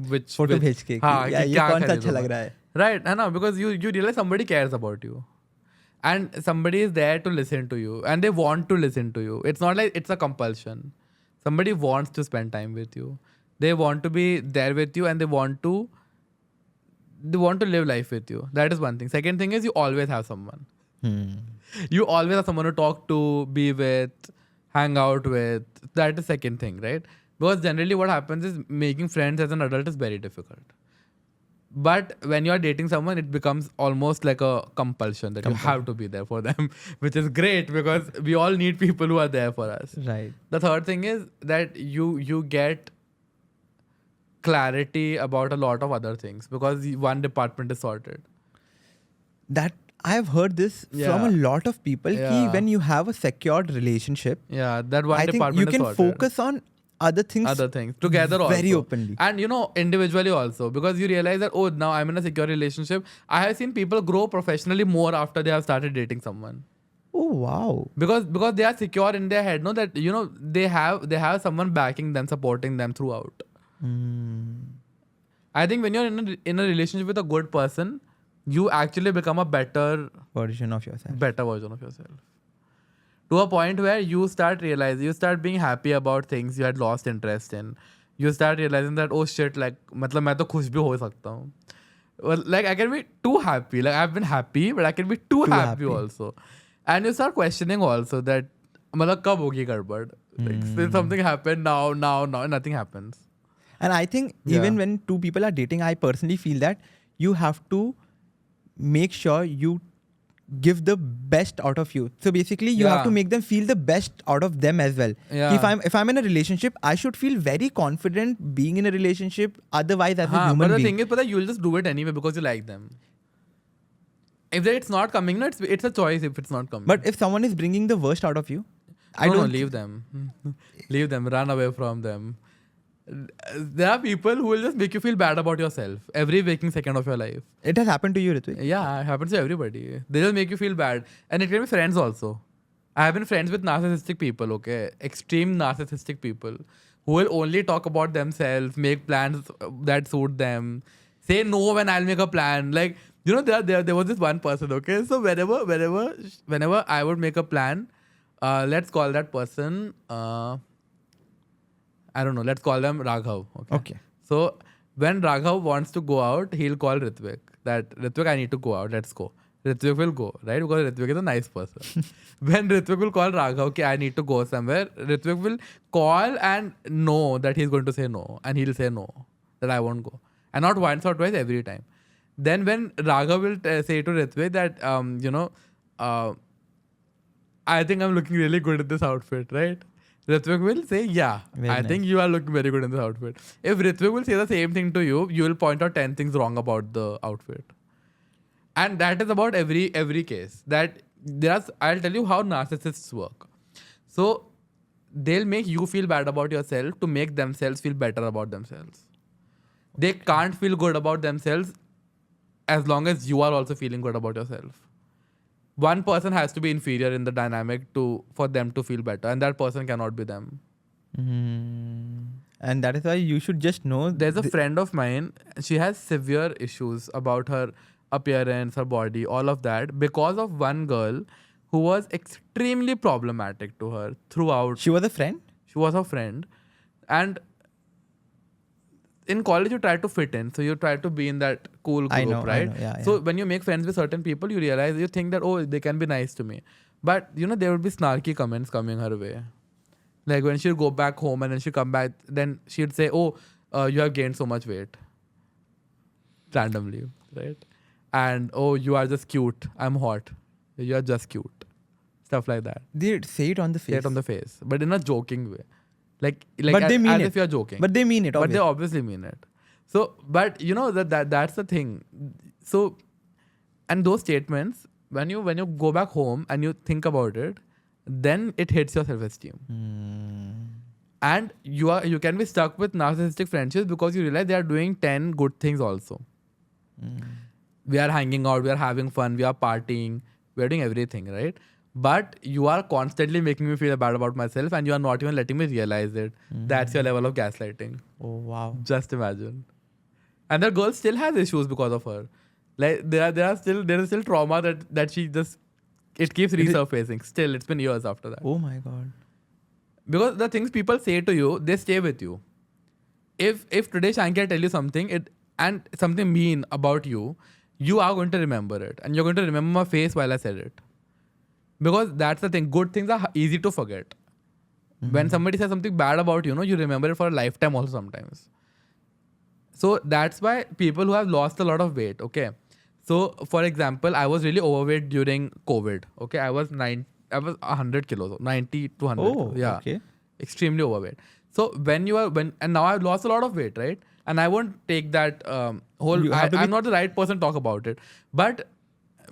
Speaker 1: Which
Speaker 2: Photo भेज के कि, yeah, ये कौन सा अच्छा लग रहा है?
Speaker 1: Right, I know, because you realize somebody cares about you. And somebody is there to listen to you. And they want to listen to you. It's not like it's a compulsion. Somebody wants to spend time with you. They want to be there with you, and they want to live life with you. That is one thing. Second thing is you always have someone. You always have someone to talk to, be with, hang out with. That is second thing, right? Because generally what happens is making friends as an adult is very difficult. But when you are dating someone, it becomes almost like a compulsion that you have to be there for them, which is great because we all need people who are there for us.
Speaker 2: Right.
Speaker 1: The third thing is that you get clarity about a lot of other things because one department is sorted.
Speaker 2: That I have heard this from
Speaker 1: Yeah.
Speaker 2: a lot of people. Ki
Speaker 1: Yeah.
Speaker 2: when you have a secured relationship,
Speaker 1: Yeah, that one
Speaker 2: I think
Speaker 1: department
Speaker 2: you
Speaker 1: is
Speaker 2: can
Speaker 1: sorted.
Speaker 2: focus on other things
Speaker 1: together
Speaker 2: very
Speaker 1: also.
Speaker 2: openly.
Speaker 1: And you know, individually also, because you realize that, oh, now I'm in a secure relationship. I have seen people grow professionally more after they have started dating someone.
Speaker 2: Oh wow.
Speaker 1: Because they are secure in their head, no, that you know they have someone backing them, supporting them throughout. I think when you're in a relationship with a good person, you actually become a better
Speaker 2: Version of yourself.
Speaker 1: version of yourself. To a point where you start realizing, you start being happy about things you had lost interest in. You start realizing that, oh shit, like, मतलब मैं तो खुश भी हो सकता हूँ. Well, like I can be too happy. Like I've been happy, but I can be too happy also. And you start questioning also that, मतलब कब होगी गड़बड़? Like if something happened now, nothing happens.
Speaker 2: And I think even when 2 people are dating, I personally feel that you have to make sure you give the best out of you. So basically, you have to make them feel the best out of them as well.
Speaker 1: Yeah.
Speaker 2: If I'm in a relationship, I should feel very confident being in a relationship. Otherwise, as a human
Speaker 1: but the
Speaker 2: being.
Speaker 1: thing is, but you'll just do it anyway because you like them. If it's not coming, no, it's a choice. If it's not coming,
Speaker 2: But if someone is bringing the worst out of you, I
Speaker 1: no,
Speaker 2: don't
Speaker 1: leave them. Leave them. Run away from them. There are people who will just make you feel bad about yourself every waking second of your life.
Speaker 2: It has happened to you, Rithvik.
Speaker 1: Yeah, it happens to everybody. They just make you feel bad. And it can be friends also. I have been friends with narcissistic people, okay? Extreme narcissistic people who will only talk about themselves, make plans that suit them, say no when I'll make a plan. Like, you know, there was this one person, okay? So whenever I would make a plan, let's call that person, I don't know, let's call them Raghav. Okay. So when Raghav wants to go out, he'll call Rithvik. That Rithvik, I need to go out. Let's go. Rithvik will go, right? Because Rithvik is a nice person. When Rithvik will call Raghav, okay, I need to go somewhere, Rithvik will call and know that he's going to say no. And he'll say no, that I won't go. And not once or twice, every time. Then when Raghav will say to Rithvik that, I think I'm looking really good in this outfit, right? Rithvik will say, yeah, I think you are looking very good in this outfit. If Rithvik will say the same thing to you, you will point out 10 things wrong about the outfit. And that is about every case. That I'll tell you how narcissists work. So they'll make you feel bad about yourself to make themselves feel better about themselves. They can't feel good about themselves as long as you are also feeling good about yourself. One person has to be inferior in the dynamic for them to feel better, and that person cannot be them.
Speaker 2: And that is why you should just know.
Speaker 1: There's a friend of mine, she has severe issues about her appearance, her body, all of that, because of one girl who was extremely problematic to her throughout.
Speaker 2: She was a friend?
Speaker 1: She was her friend. And in college you try to fit in, so you try to be in that cool group,
Speaker 2: I know,
Speaker 1: right?
Speaker 2: yeah,
Speaker 1: So
Speaker 2: yeah.
Speaker 1: when you make friends with certain people, you realize, you think that, oh, they can be nice to me, but there would be snarky comments coming her way. Like when she'd go back home and then she'd come back, then she'd say, oh, you have gained so much weight randomly, right? And oh, you are just cute, I'm hot, you are just cute, stuff like that.
Speaker 2: They say it on the
Speaker 1: Say
Speaker 2: face.
Speaker 1: it on the face, but in a joking way, like
Speaker 2: But they mean
Speaker 1: as
Speaker 2: it.
Speaker 1: if you're joking.
Speaker 2: But they mean it,
Speaker 1: But they
Speaker 2: obviously.
Speaker 1: obviously mean it. So, but that's the thing. So, and those statements, when you go back home and you think about it, then it hits your self-esteem. And you can be stuck with narcissistic friendships because you realize they are doing 10 good things also. We are hanging out, we are having fun, we are partying, we are doing everything, right? But you are constantly making me feel bad about myself and you are not even letting me realize it. That's your level of gaslighting.
Speaker 2: Oh, wow.
Speaker 1: Just imagine. And the girl still has issues because of her. Like there is still trauma that she just, it keeps resurfacing. Still, it's been years after that.
Speaker 2: Oh my God.
Speaker 1: Because the things people say to you, they stay with you. If today Shanky I tell you something and something mean about you, you are going to remember it. And you're going to remember my face while I said it. Because that's the thing. Good things are easy to forget. When somebody says something bad about you, you remember it for a lifetime also sometimes. So that's why people who have lost a lot of weight, okay. So for example, I was really overweight during COVID. Okay, I was 100 kilos, 90 to 100
Speaker 2: Oh,
Speaker 1: kilos. Yeah.
Speaker 2: okay.
Speaker 1: Extremely overweight. So and now I've lost a lot of weight, right? And I won't take that I'm not the right person to talk about it. But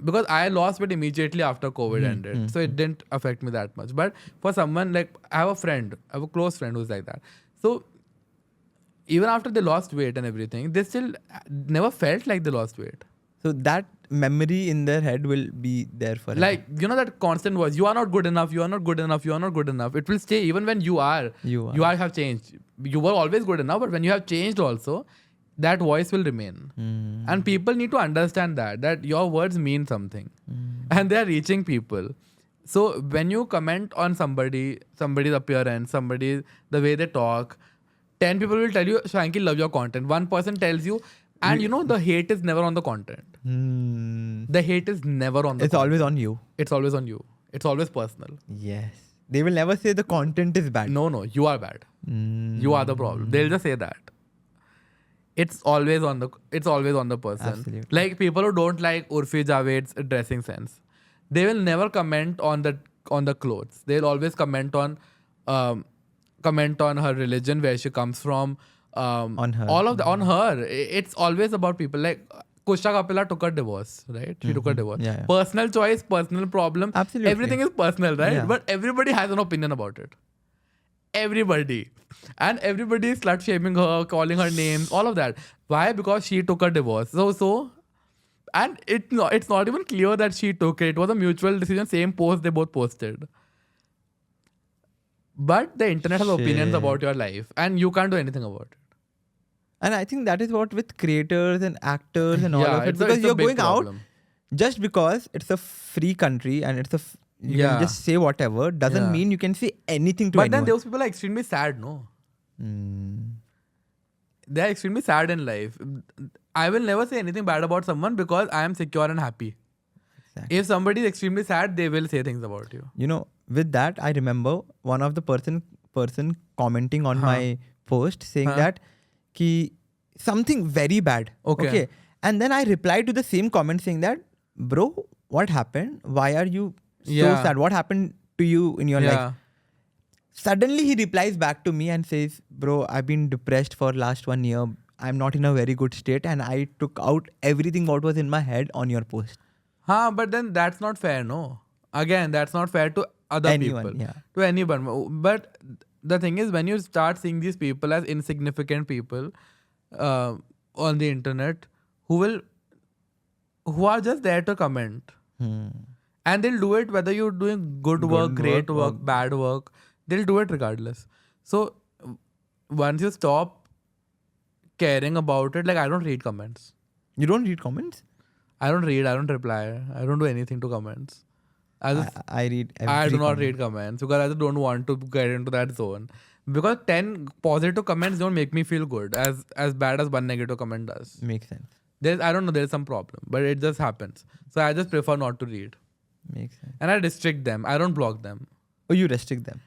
Speaker 1: because I lost weight immediately after COVID ended. So it didn't affect me that much. But for someone like, I have a close friend who's like that. So even after they lost weight and everything, they still never felt like they lost weight.
Speaker 2: So that memory in their head will be there forever.
Speaker 1: Like, that constant voice, you are not good enough, you are not good enough, you are not good enough. It will stay even when you are.
Speaker 2: You
Speaker 1: have changed. You were always good enough, but when you have changed also, that voice will remain. And people need to understand that your words mean something. And they are reaching people. So when you comment on somebody's appearance, the way they talk, 10 people will tell you, Shanky, love your content. One person tells you, and the hate is never on the content. The hate is never on the
Speaker 2: It's
Speaker 1: content.
Speaker 2: always on you.
Speaker 1: It's always on you. It's always personal.
Speaker 2: Yes. They will never say the content is bad.
Speaker 1: No, you are bad. You are the problem. They'll just say that. It's always on the person.
Speaker 2: Absolutely.
Speaker 1: Like people who don't like Urfi Javed's dressing sense, they will never comment on the clothes. They'll always comment on her religion, where she comes from,
Speaker 2: On her.
Speaker 1: on her. It's always about people. Like Kusha Kapila took a divorce, right? She took a divorce.
Speaker 2: Yeah.
Speaker 1: Personal choice, personal problem.
Speaker 2: Absolutely.
Speaker 1: Everything is personal, right?
Speaker 2: Yeah.
Speaker 1: But everybody has an opinion about it. Everybody. And everybody is slut shaming her, calling her names, all of that. Why? Because she took a divorce. So and it's not even clear that she took it. It was a mutual decision, same post they both posted. But the internet has opinions about your life and you can't do anything about it.
Speaker 2: And I think that is what with creators and actors and all of it.
Speaker 1: it's a
Speaker 2: Because you're
Speaker 1: big
Speaker 2: going
Speaker 1: problem.
Speaker 2: out just because it's a free country and you can just say whatever doesn't mean you can say anything to anyone.
Speaker 1: But then those people are extremely sad, no? They are extremely sad in life. I will never say anything bad about someone because I am secure and happy.
Speaker 2: Exactly.
Speaker 1: If somebody is extremely sad, they will say things about you.
Speaker 2: With that, I remember one of the person commenting on my post saying that ki something very bad.
Speaker 1: Okay.
Speaker 2: And then I replied to the same comment saying that, bro, what happened? Why are you so sad? What happened to you in your life? Suddenly he replies back to me and says, bro, I've been depressed for last 1 year. I'm not in a very good state and I took out everything what was in my head on your post.
Speaker 1: But then that's not fair, no? Again, that's not fair to other
Speaker 2: Anyone,
Speaker 1: people.
Speaker 2: yeah.
Speaker 1: To anyone. But the thing is, when you start seeing these people as insignificant people on the internet who are just there to comment. And they'll do it whether you're doing good work, great work, bad work. They'll do it regardless. So once you stop caring about it, like I don't read comments.
Speaker 2: You don't read comments?
Speaker 1: I don't reply. I don't do anything to comments.
Speaker 2: I read every
Speaker 1: I do not
Speaker 2: comment.
Speaker 1: read comments because I just don't want to get into that zone. Because 10 positive comments don't make me feel good as bad as one negative comment does.
Speaker 2: Makes sense.
Speaker 1: I don't know, there's some problem, but it just happens. So I just prefer not to read.
Speaker 2: Makes sense.
Speaker 1: And I restrict them. I don't block them.
Speaker 2: Oh, you restrict them.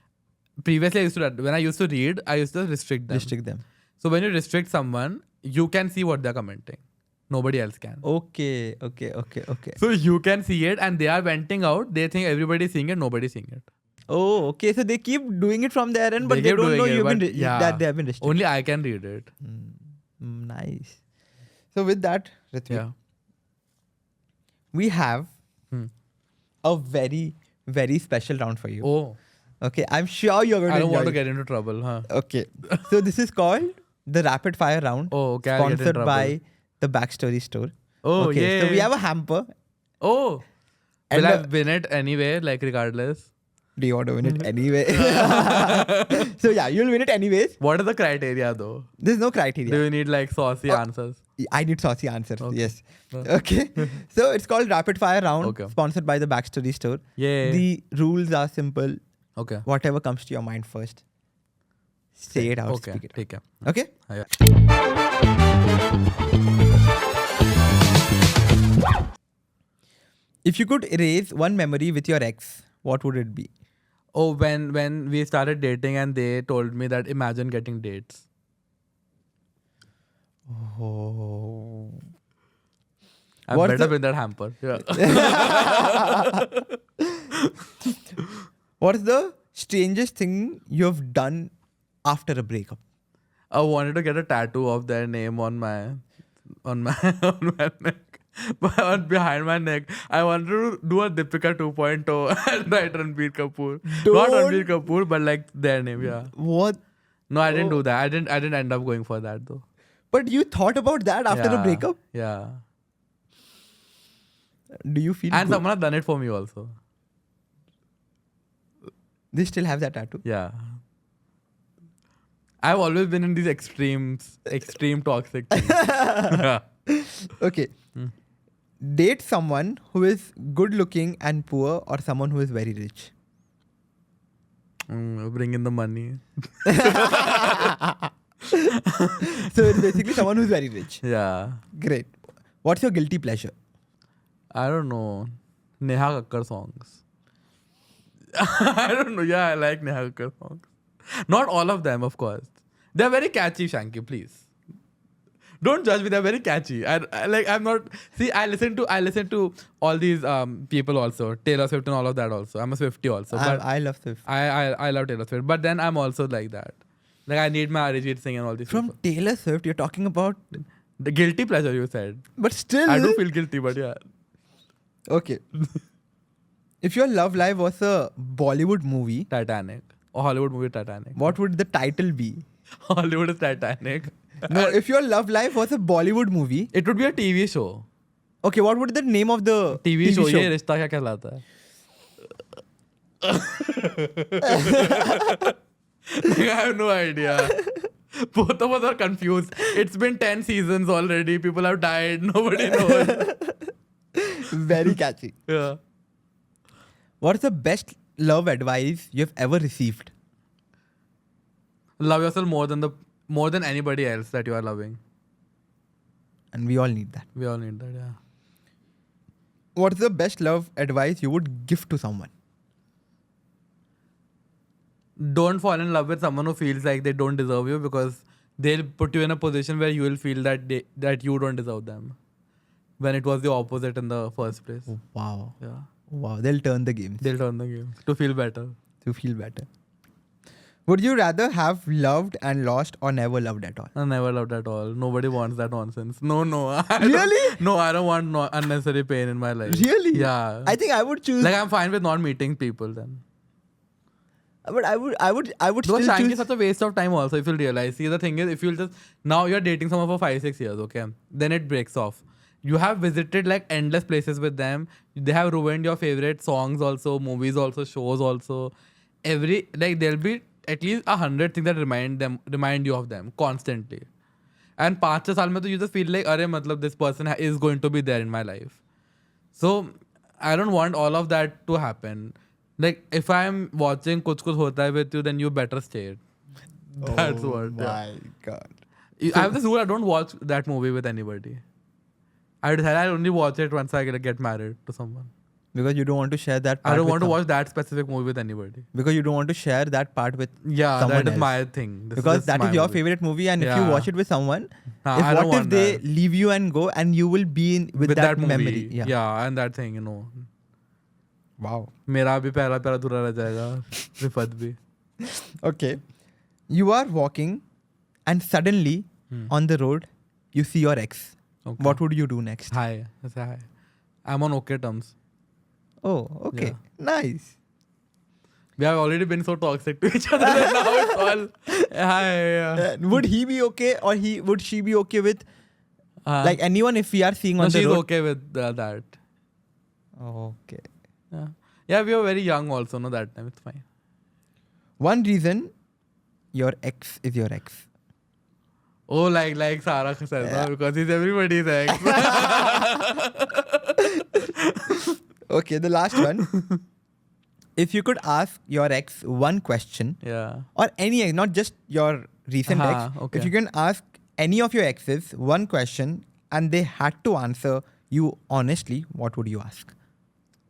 Speaker 1: Previously, when I used to read, I used to restrict them.
Speaker 2: Restrict them.
Speaker 1: So when you restrict someone, you can see what they're commenting. Nobody else can.
Speaker 2: Okay.
Speaker 1: So you can see it and they are venting out. They think everybody's seeing it, nobody's seeing it.
Speaker 2: Oh, okay. So they keep doing it from their end, but they don't know that they have been restricted.
Speaker 1: Only I can read it.
Speaker 2: Nice. So with that, Rithvik,
Speaker 1: Yeah.
Speaker 2: we have a very, very special round for you.
Speaker 1: Oh.
Speaker 2: Okay. I'm sure you're going to
Speaker 1: I don't want to
Speaker 2: enjoy
Speaker 1: get into trouble, huh?
Speaker 2: it. Okay. So this is called the Rapid Fire Round.
Speaker 1: Oh, okay. I'll get in
Speaker 2: Sponsored
Speaker 1: trouble.
Speaker 2: by the Backstory Store.
Speaker 1: Oh,
Speaker 2: okay.
Speaker 1: yeah.
Speaker 2: So we have a hamper.
Speaker 1: Oh.
Speaker 2: And
Speaker 1: Will I win it anyway, like regardless?
Speaker 2: Do you want to win it anyway? So yeah, you'll win it anyways.
Speaker 1: What is the criteria though?
Speaker 2: There's no criteria.
Speaker 1: Do you need like saucy answers?
Speaker 2: I need saucy answers.
Speaker 1: Okay.
Speaker 2: Yes. Okay. So it's called Rapid Fire Round,
Speaker 1: Okay.
Speaker 2: sponsored by the Backstory Store.
Speaker 1: Yeah.
Speaker 2: The rules are simple.
Speaker 1: Okay.
Speaker 2: Whatever comes to your mind first, say it out.
Speaker 1: Okay.
Speaker 2: Speak it out.
Speaker 1: Take care.
Speaker 2: Okay.
Speaker 1: Yeah.
Speaker 2: If you could erase one memory with your ex, what would it be?
Speaker 1: Oh, when we started dating and they told me that imagine getting dates.
Speaker 2: Oh.
Speaker 1: I
Speaker 2: What's
Speaker 1: better
Speaker 2: the-
Speaker 1: win that hamper. Yeah.
Speaker 2: What's the strangest thing you have done after a breakup?
Speaker 1: I wanted to get a tattoo of their name on my on my neck. But behind my neck, I wanted to do a Deepika 2.0 and write Ranbir Kapoor. Not
Speaker 2: Don't-
Speaker 1: Ranbir Kapoor, but like their name, yeah.
Speaker 2: What?
Speaker 1: No, I didn't do that. I didn't end up going for that though.
Speaker 2: But you thought about that after a
Speaker 1: Yeah,
Speaker 2: breakup?
Speaker 1: Yeah.
Speaker 2: Do you feel
Speaker 1: And
Speaker 2: good?
Speaker 1: someone has done it for me also.
Speaker 2: They still have that tattoo?
Speaker 1: Yeah. I've always been in these extreme toxic things. Yeah.
Speaker 2: Okay. Date someone who is good looking and poor, or someone who is very rich?
Speaker 1: Bring in the money.
Speaker 2: So it's basically someone who's very rich.
Speaker 1: Yeah.
Speaker 2: Great. What's your guilty pleasure?
Speaker 1: I don't know. Neha Kakkar songs. I don't know. Yeah, I like Neha Kakkar songs. Not all of them, of course. They're very catchy, Shanky, please. Don't judge me. They're very catchy. I'm not. See, I listen to all these people also. Taylor Swift and all of that also. I'm a Swiftie also. But
Speaker 2: I love Swift.
Speaker 1: I love Taylor Swift. But then I'm also like that. Like I need my Arijit Singh and all these
Speaker 2: From
Speaker 1: people.
Speaker 2: Taylor Swift, you're talking about.
Speaker 1: The guilty pleasure you said.
Speaker 2: But still.
Speaker 1: I do feel guilty, but yeah.
Speaker 2: Okay. If your love life was a Bollywood movie,
Speaker 1: Titanic. Or Hollywood movie Titanic.
Speaker 2: what would the title be?
Speaker 1: Hollywood is Titanic.
Speaker 2: No, if your love life was a Bollywood movie,
Speaker 1: It would be a TV show.
Speaker 2: okay, what would the name of the
Speaker 1: TV show. ये रिश्ता क्या कहलाता है? I have no idea. Both of us are confused. It's been 10 seasons already. People have died. Nobody knows.
Speaker 2: Very catchy.
Speaker 1: Yeah.
Speaker 2: What's the best love advice you've ever received?
Speaker 1: Love yourself more than anybody else that you are loving.
Speaker 2: And we all need that.
Speaker 1: We all need that, yeah.
Speaker 2: What's the best love advice you would give to someone?
Speaker 1: Don't fall in love with someone who feels like they don't deserve you, because they'll put you in a position where you will feel that you don't deserve them, when it was the opposite in the first place.
Speaker 2: Wow.
Speaker 1: Yeah.
Speaker 2: Wow. They'll turn the games
Speaker 1: They'll turn the game to feel better.
Speaker 2: to feel better. Would you rather have loved and lost, or never loved at all?
Speaker 1: I never loved at all. Nobody wants that nonsense. No.
Speaker 2: Really?
Speaker 1: No, I don't want unnecessary pain in my life.
Speaker 2: Really?
Speaker 1: Yeah.
Speaker 2: I think I would choose.
Speaker 1: Like I'm fine with not meeting people then.
Speaker 2: But I would
Speaker 1: Because
Speaker 2: still
Speaker 1: trying
Speaker 2: choose.
Speaker 1: is such a waste of time also, if you'll realize. See, the thing is, if you'll just, now you're dating someone for 5-6 years, okay? Then it breaks off. You have visited like endless places with them. They have ruined your favorite songs also, movies also, shows also. There'll be at least 100 things that remind you of them constantly. And 5-6 saal mein to you just feel like, arey, matlab, this person is going to be there in my life. So I don't want all of that to happen. Like if I'm watching Kuch Kuch Hota Hai with you, then you better stay it. That's what. Yeah.
Speaker 2: My God.
Speaker 1: I have this rule: I don't watch that movie with anybody. I decided I'll only watch it once I get married to someone.
Speaker 2: Because you don't want to share that part
Speaker 1: I don't
Speaker 2: with
Speaker 1: want to watch that specific movie with anybody.
Speaker 2: Because you don't want to share that part with
Speaker 1: Yeah,
Speaker 2: someone
Speaker 1: that is
Speaker 2: else.
Speaker 1: my thing.
Speaker 2: Because that
Speaker 1: my
Speaker 2: is your
Speaker 1: movie.
Speaker 2: favorite movie, and if you
Speaker 1: Yeah.
Speaker 2: watch it with someone,
Speaker 1: I don't
Speaker 2: what if
Speaker 1: want
Speaker 2: they
Speaker 1: that.
Speaker 2: leave you and go, and you will be in with that
Speaker 1: movie.
Speaker 2: memory?
Speaker 1: Yeah, and that thing, you know.
Speaker 2: Wow.
Speaker 1: मेरा भी पहला अधूरा रह जाएगा. रिफत भी.
Speaker 2: Okay. You are walking, and suddenly on the road, you see your ex.
Speaker 1: Okay.
Speaker 2: What would you do next?
Speaker 1: Hi. I say hi. I'm on okay terms.
Speaker 2: Oh, okay.
Speaker 1: Yeah.
Speaker 2: Nice.
Speaker 1: We have already been so toxic to each other that now it's all hi. Yeah.
Speaker 2: Would he be okay, or would she be okay with like anyone if we are seeing
Speaker 1: no,
Speaker 2: on the
Speaker 1: she's
Speaker 2: road?
Speaker 1: okay with that.
Speaker 2: Okay.
Speaker 1: Yeah. Yeah, we were very young also, no, that time. It's fine.
Speaker 2: One reason your ex is your ex.
Speaker 1: Oh, like Sarah says, no? Because he's everybody's ex.
Speaker 2: Okay, the last one. If you could ask your ex one question,
Speaker 1: Yeah.
Speaker 2: or any ex, not just your recent ex,
Speaker 1: Okay.
Speaker 2: if you can ask any of your exes one question and they had to answer you honestly, what would you ask?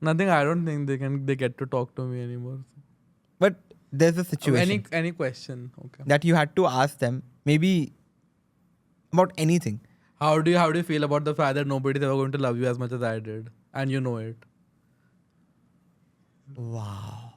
Speaker 1: Nothing. I don't think they get to talk to me anymore.
Speaker 2: But there's a situation
Speaker 1: Any question. Okay.
Speaker 2: that you had to ask them, maybe about anything.
Speaker 1: How do you feel about the fact that nobody's ever going to love you as much as I did, and you know it?
Speaker 2: Wow.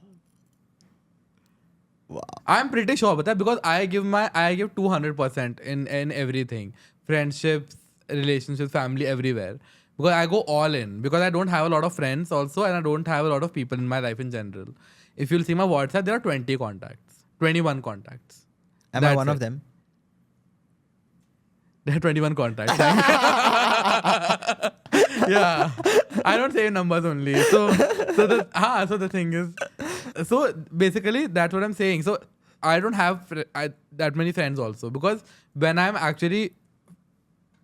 Speaker 1: I'm pretty sure about that because I give 200% in everything, friendships, relationships, family, everywhere. Because I go all in because I don't have a lot of friends also, and I don't have a lot of people in my life in general. If you'll see my WhatsApp, there are 20 contacts, 21 contacts.
Speaker 2: Am I
Speaker 1: That's
Speaker 2: one of
Speaker 1: it.
Speaker 2: them?
Speaker 1: There are 21 contacts. Yeah. I don't say numbers only. So the thing is, so basically that's what I'm saying. So I don't have that many friends also because when I'm actually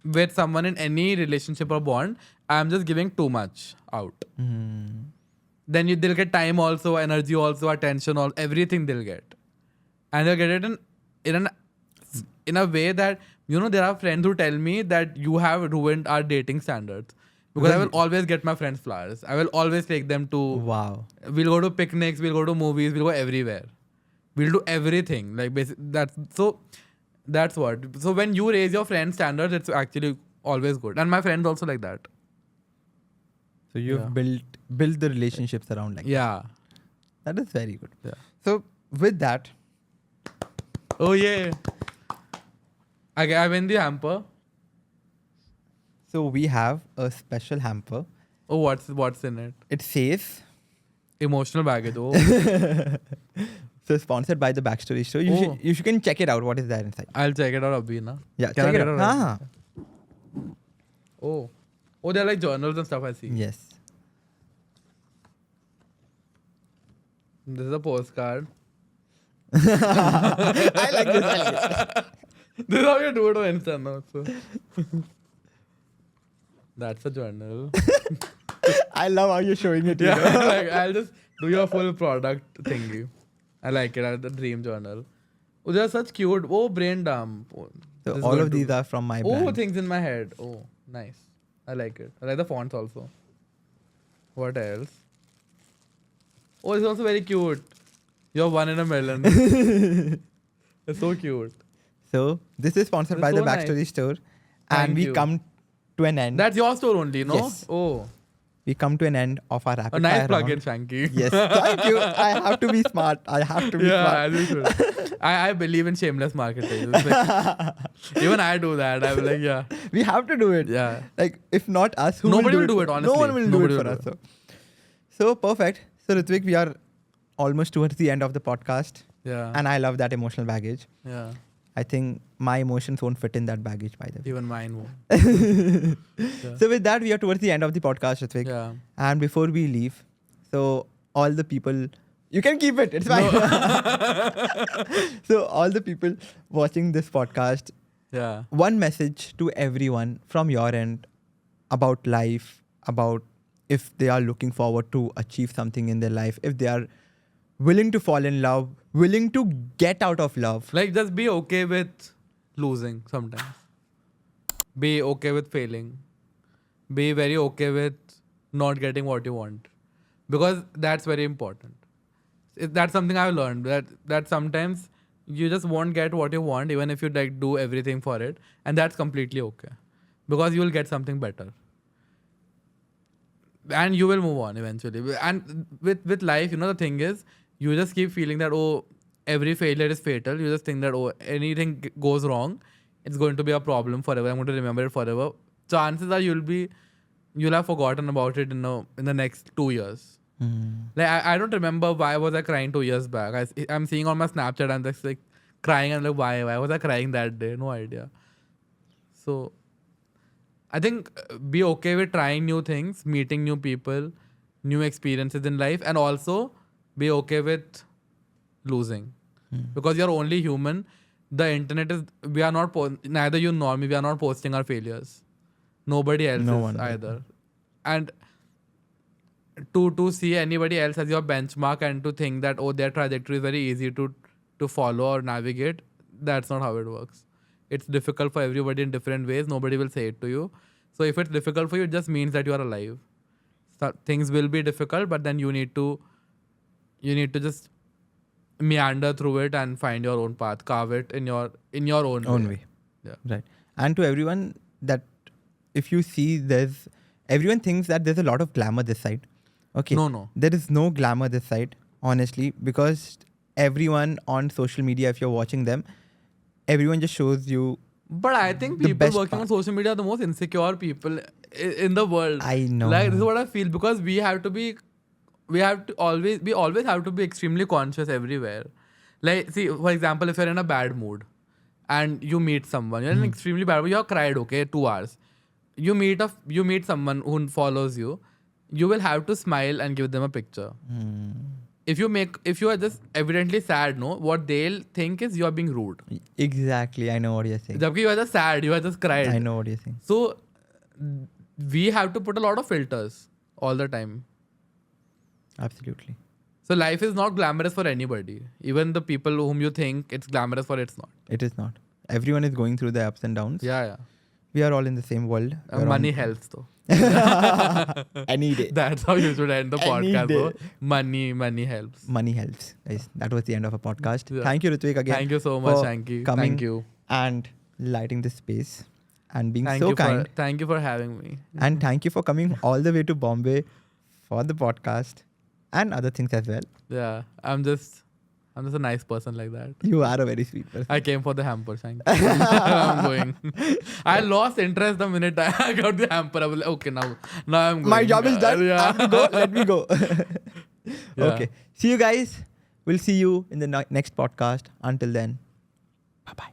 Speaker 1: with someone in any relationship or bond, I'm just giving too much out. Then they'll get time also, energy also, attention, everything they'll get. And they'll get it in a way that, you know, there are friends who tell me that you have ruined our dating standards. Because I will always get my friends flowers. I will always take them to...
Speaker 2: Wow.
Speaker 1: We'll go to picnics, we'll go to movies, we'll go everywhere. We'll do everything. Like that's what. So when you raise your friend standards, it's actually always good. And my friends also like that.
Speaker 2: So you've built the relationships around like
Speaker 1: Yeah.
Speaker 2: that. That is very good.
Speaker 1: Yeah.
Speaker 2: So with that,
Speaker 1: Oh yeah. I win the hamper.
Speaker 2: so we have a special hamper.
Speaker 1: Oh, what's in it?
Speaker 2: It says,
Speaker 1: Emotional baggage. Oh.
Speaker 2: so sponsored by the Backstory Store. You can check it out. What is there inside?
Speaker 1: I'll check it out abhi na.
Speaker 2: Yeah,
Speaker 1: Can I
Speaker 2: check it
Speaker 1: get
Speaker 2: out.
Speaker 1: right? Oh. Oh, they're like journals and stuff I see.
Speaker 2: Yes.
Speaker 1: This is a postcard.
Speaker 2: I like this.
Speaker 1: This is how you do it on Insta now. So. That's a journal.
Speaker 2: I love how you're showing it.
Speaker 1: Yeah,
Speaker 2: You know?
Speaker 1: like I'll just do your full product thingy. I like it. The dream journal. Oh, they're such cute. Oh, brain dump. Oh,
Speaker 2: So
Speaker 1: this is
Speaker 2: all
Speaker 1: going
Speaker 2: of
Speaker 1: to
Speaker 2: these
Speaker 1: be-
Speaker 2: are from my
Speaker 1: Oh,
Speaker 2: brand.
Speaker 1: things in my head. Oh, nice. I like it. I like the fonts also. What else? Oh, it's also very cute. You're one in a million. It's so cute.
Speaker 2: So this is sponsored
Speaker 1: It's
Speaker 2: by the
Speaker 1: so nice.
Speaker 2: Backstory Store,
Speaker 1: Thank
Speaker 2: and we
Speaker 1: you.
Speaker 2: come to an end.
Speaker 1: That's your store only, no?
Speaker 2: Yes.
Speaker 1: Oh,
Speaker 2: We come to an end of our rapid
Speaker 1: a nice
Speaker 2: fire
Speaker 1: plug-in,
Speaker 2: round.
Speaker 1: Shanky.
Speaker 2: Yes, thank you. I have to be smart. I have to be
Speaker 1: Yeah,
Speaker 2: smart.
Speaker 1: as you should. I believe in shameless marketing. It's like- even I do that. I'm like, yeah.
Speaker 2: We have to do it.
Speaker 1: Yeah.
Speaker 2: Like, if not us, who
Speaker 1: Nobody
Speaker 2: will
Speaker 1: will do
Speaker 2: for-
Speaker 1: it, honestly.
Speaker 2: No one will
Speaker 1: Nobody
Speaker 2: do it
Speaker 1: will
Speaker 2: for
Speaker 1: do
Speaker 2: us. So perfect. So Rithvik, we are almost towards the end of the podcast,
Speaker 1: Yeah.
Speaker 2: and I love that emotional baggage.
Speaker 1: Yeah.
Speaker 2: I think my emotions won't fit in that baggage, by the way.
Speaker 1: Even mine won't.
Speaker 2: So with that, we are towards the end of the podcast, Rithvik.
Speaker 1: Yeah.
Speaker 2: And before we leave, so all the people, you can keep it. It's fine. So all the people watching this podcast,
Speaker 1: Yeah.
Speaker 2: one message to everyone from your end about life, about if they are looking forward to achieve something in their life, if they are willing to fall in love, willing to get out of love.
Speaker 1: Like, just be okay with losing sometimes. Be okay with failing. Be very okay with not getting what you want. Because that's very important. That's something I've learned. That sometimes you just won't get what you want, even if you like do everything for it. And that's completely okay. Because you will get something better. And you will move on eventually. And with life, the thing is, you just keep feeling that, oh, every failure is fatal. You just think that, oh, anything goes wrong, it's going to be a problem forever. I'm going to remember it forever. Chances are you'll have forgotten about it in the next 2 years. Like I don't remember why was I crying 2 years back. I'm seeing on my Snapchat and just like crying and like why was I crying that day? No idea. So I think be okay with trying new things, meeting new people, new experiences in life, and also be okay with losing. Because you're only human. The internet is, we are not, neither you nor me, we are not posting our failures. Nobody else is either. And to see anybody else as your benchmark and to think that, oh, their trajectory is very easy to follow or navigate, that's not how it works. It's difficult for everybody in different ways. Nobody will say it to you. So if it's difficult for you, it just means that you are alive. So things will be difficult, but then you need to just meander through it and find your own path, carve it in your own way. Yeah.
Speaker 2: Right. And to everyone, that if you see everyone thinks that there's a lot of glamour this side. Okay.
Speaker 1: No.
Speaker 2: There is no glamour this side, honestly, because everyone on social media, if you're watching them, everyone just shows you.
Speaker 1: But I think people working on social media are the most insecure people in the world.
Speaker 2: I know.
Speaker 1: Like, this is what I feel, because we always have to be extremely conscious everywhere. Like, see, for example, if you're in a bad mood and you meet someone, you're in an extremely bad mood, you have cried, okay, 2 hours. You meet someone who follows you, you will have to smile and give them a picture. If you are just evidently sad, what they'll think is you are being rude.
Speaker 2: Exactly, I know what you're saying.
Speaker 1: Jabki you are just sad, you are just cried.
Speaker 2: I know what you're saying.
Speaker 1: So we have to put a lot of filters all the time.
Speaker 2: Absolutely.
Speaker 1: So life is not glamorous for anybody. Even the people whom you think it's glamorous for, it's not.
Speaker 2: It is not. Everyone is going through the ups and downs.
Speaker 1: Yeah.
Speaker 2: We are all in the same world.
Speaker 1: Money helps though.
Speaker 2: Any day.
Speaker 1: That's how you should end the podcast though. Money helps.
Speaker 2: Money helps. Guys, that was the end of a podcast.
Speaker 1: Yeah.
Speaker 2: Thank you, Rithvik, again.
Speaker 1: Thank you so much, Shanky.
Speaker 2: Coming
Speaker 1: Thank you.
Speaker 2: and lighting the space and being
Speaker 1: Thank
Speaker 2: so
Speaker 1: you
Speaker 2: kind.
Speaker 1: Thank you for having me.
Speaker 2: And thank you for coming all the way to Bombay for the podcast and other things as well.
Speaker 1: Yeah, I'm just a nice person like that.
Speaker 2: You are a very sweet person.
Speaker 1: I came for the hamper, Shanky. I'm going. I lost interest the minute I got the hamper. I was like, okay, now I'm going.
Speaker 2: My job is done.
Speaker 1: Yeah.
Speaker 2: I have to go. Let me go.
Speaker 1: Yeah.
Speaker 2: Okay. See you guys. We'll see you in the next podcast. Until then, bye-bye.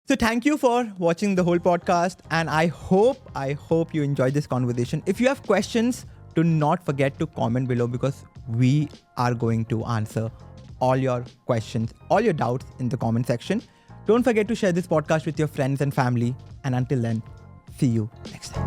Speaker 2: So thank you for watching the whole podcast. And I hope you enjoyed this conversation. If you have questions, do not forget to comment below, because we are going to answer all your questions, all your doubts in the comment section. Don't forget to share this podcast with your friends and family. And until then, see you next time.